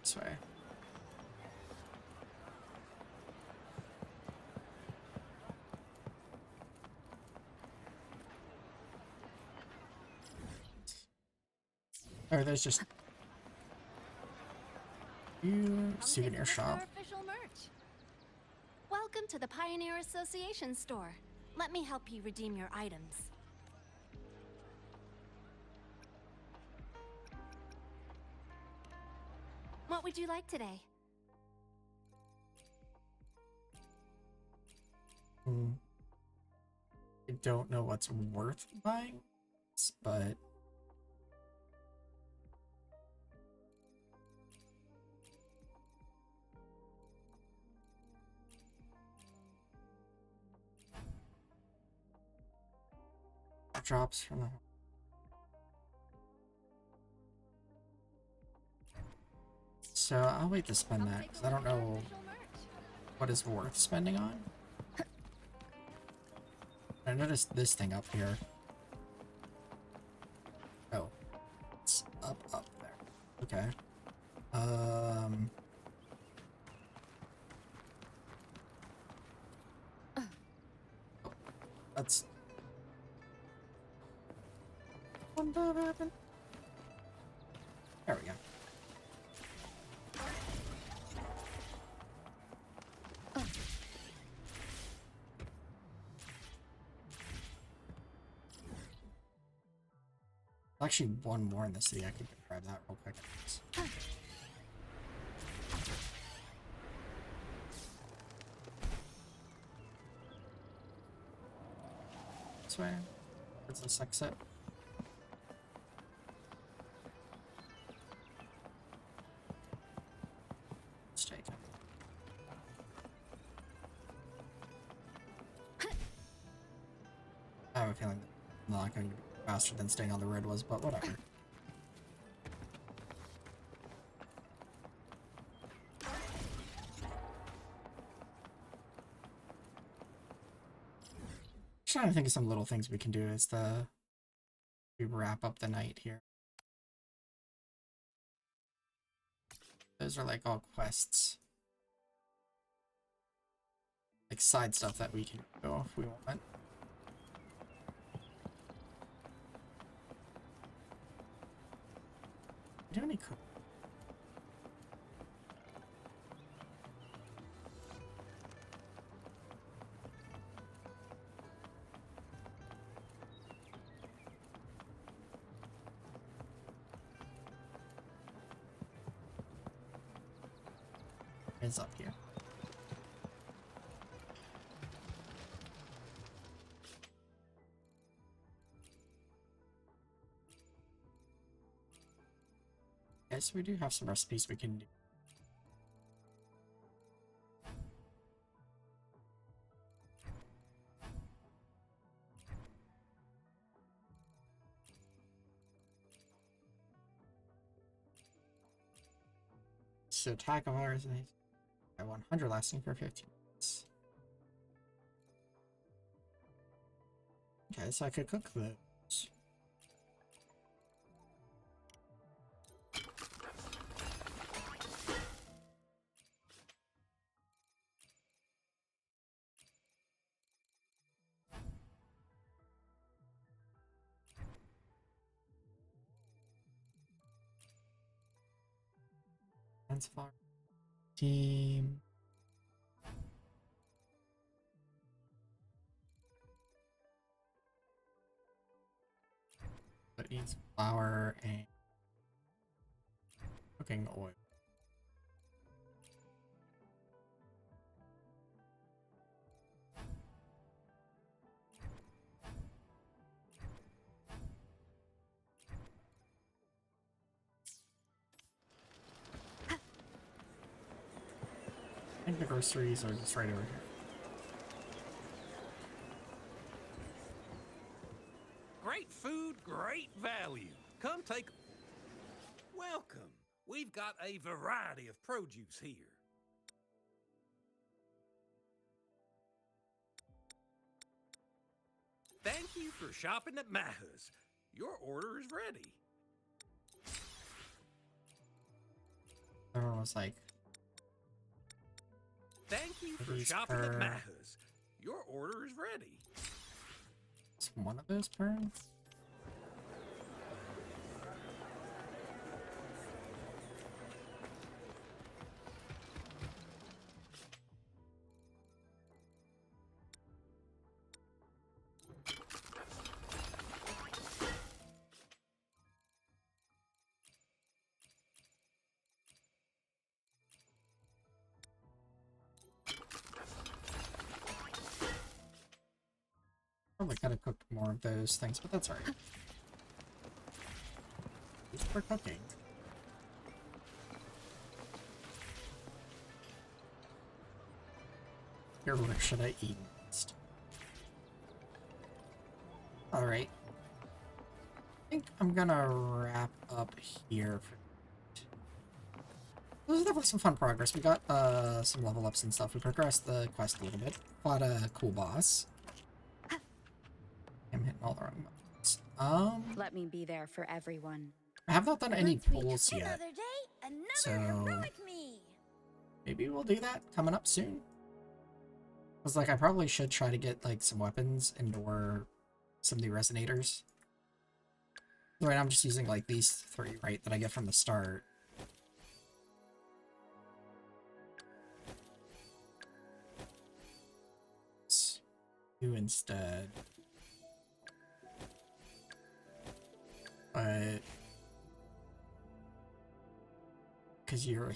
This way. Oh, there's just... souvenir shop. Official merch. Welcome to the Pioneer Association store. Let me help you redeem your items. What would you like today? I don't know what's worth buying, but... drops from the... So I'll wait to spend that, because I don't know what is worth spending on. I noticed this thing up here. Oh. It's up there. Okay. That's... What happened? There we go. Actually, one more in the city. I could grab that real quick. This way. Where's this exit? Let's take it. I have a feeling that I'm not going to be faster than staying on the road was, but whatever. Trying to think of some little things we can do as we wrap up the night here. Those are like all quests. Like side stuff that we can do if we want. Do any cook? Is up here. Okay, so we do have some recipes we can do. So attack of ours and 100 lasting for 15 minutes. Okay, so I could cook those. Transform team. That needs flour and cooking oil. I think the groceries are just right over here. Great food, great value. Come take. Welcome. We've got a variety of produce here. Thank you for shopping at Maha's. Your order is ready. Everyone was like, Thank you for These shopping per- at Maha's. Your order is ready. "Is one of those burns?" Probably could have cooked more of those things, but that's alright. Just for cooking. Here, where should I eat next? Alright. I think I'm gonna wrap up here for This was definitely some fun progress. We got some level ups and stuff. We progressed the quest a little bit. Fought a cool boss. I'm hitting all the wrong buttons. Let me be there for everyone. I have not done any pulls yet, Another day, another so heroic me. maybe we'll do that coming up soon. Cause like I probably should try to get like some weapons and or some new resonators. Right, I'm just using like these three, right, that I get from the start. Let's do instead. But because you're a...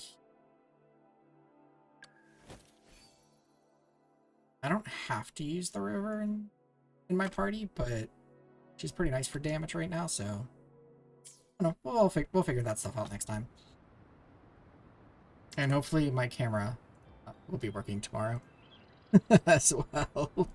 I don't have to use the river in my party, but she's pretty nice for damage right now, so I don't know, we'll figure that stuff out next time. And hopefully my camera will be working tomorrow as well.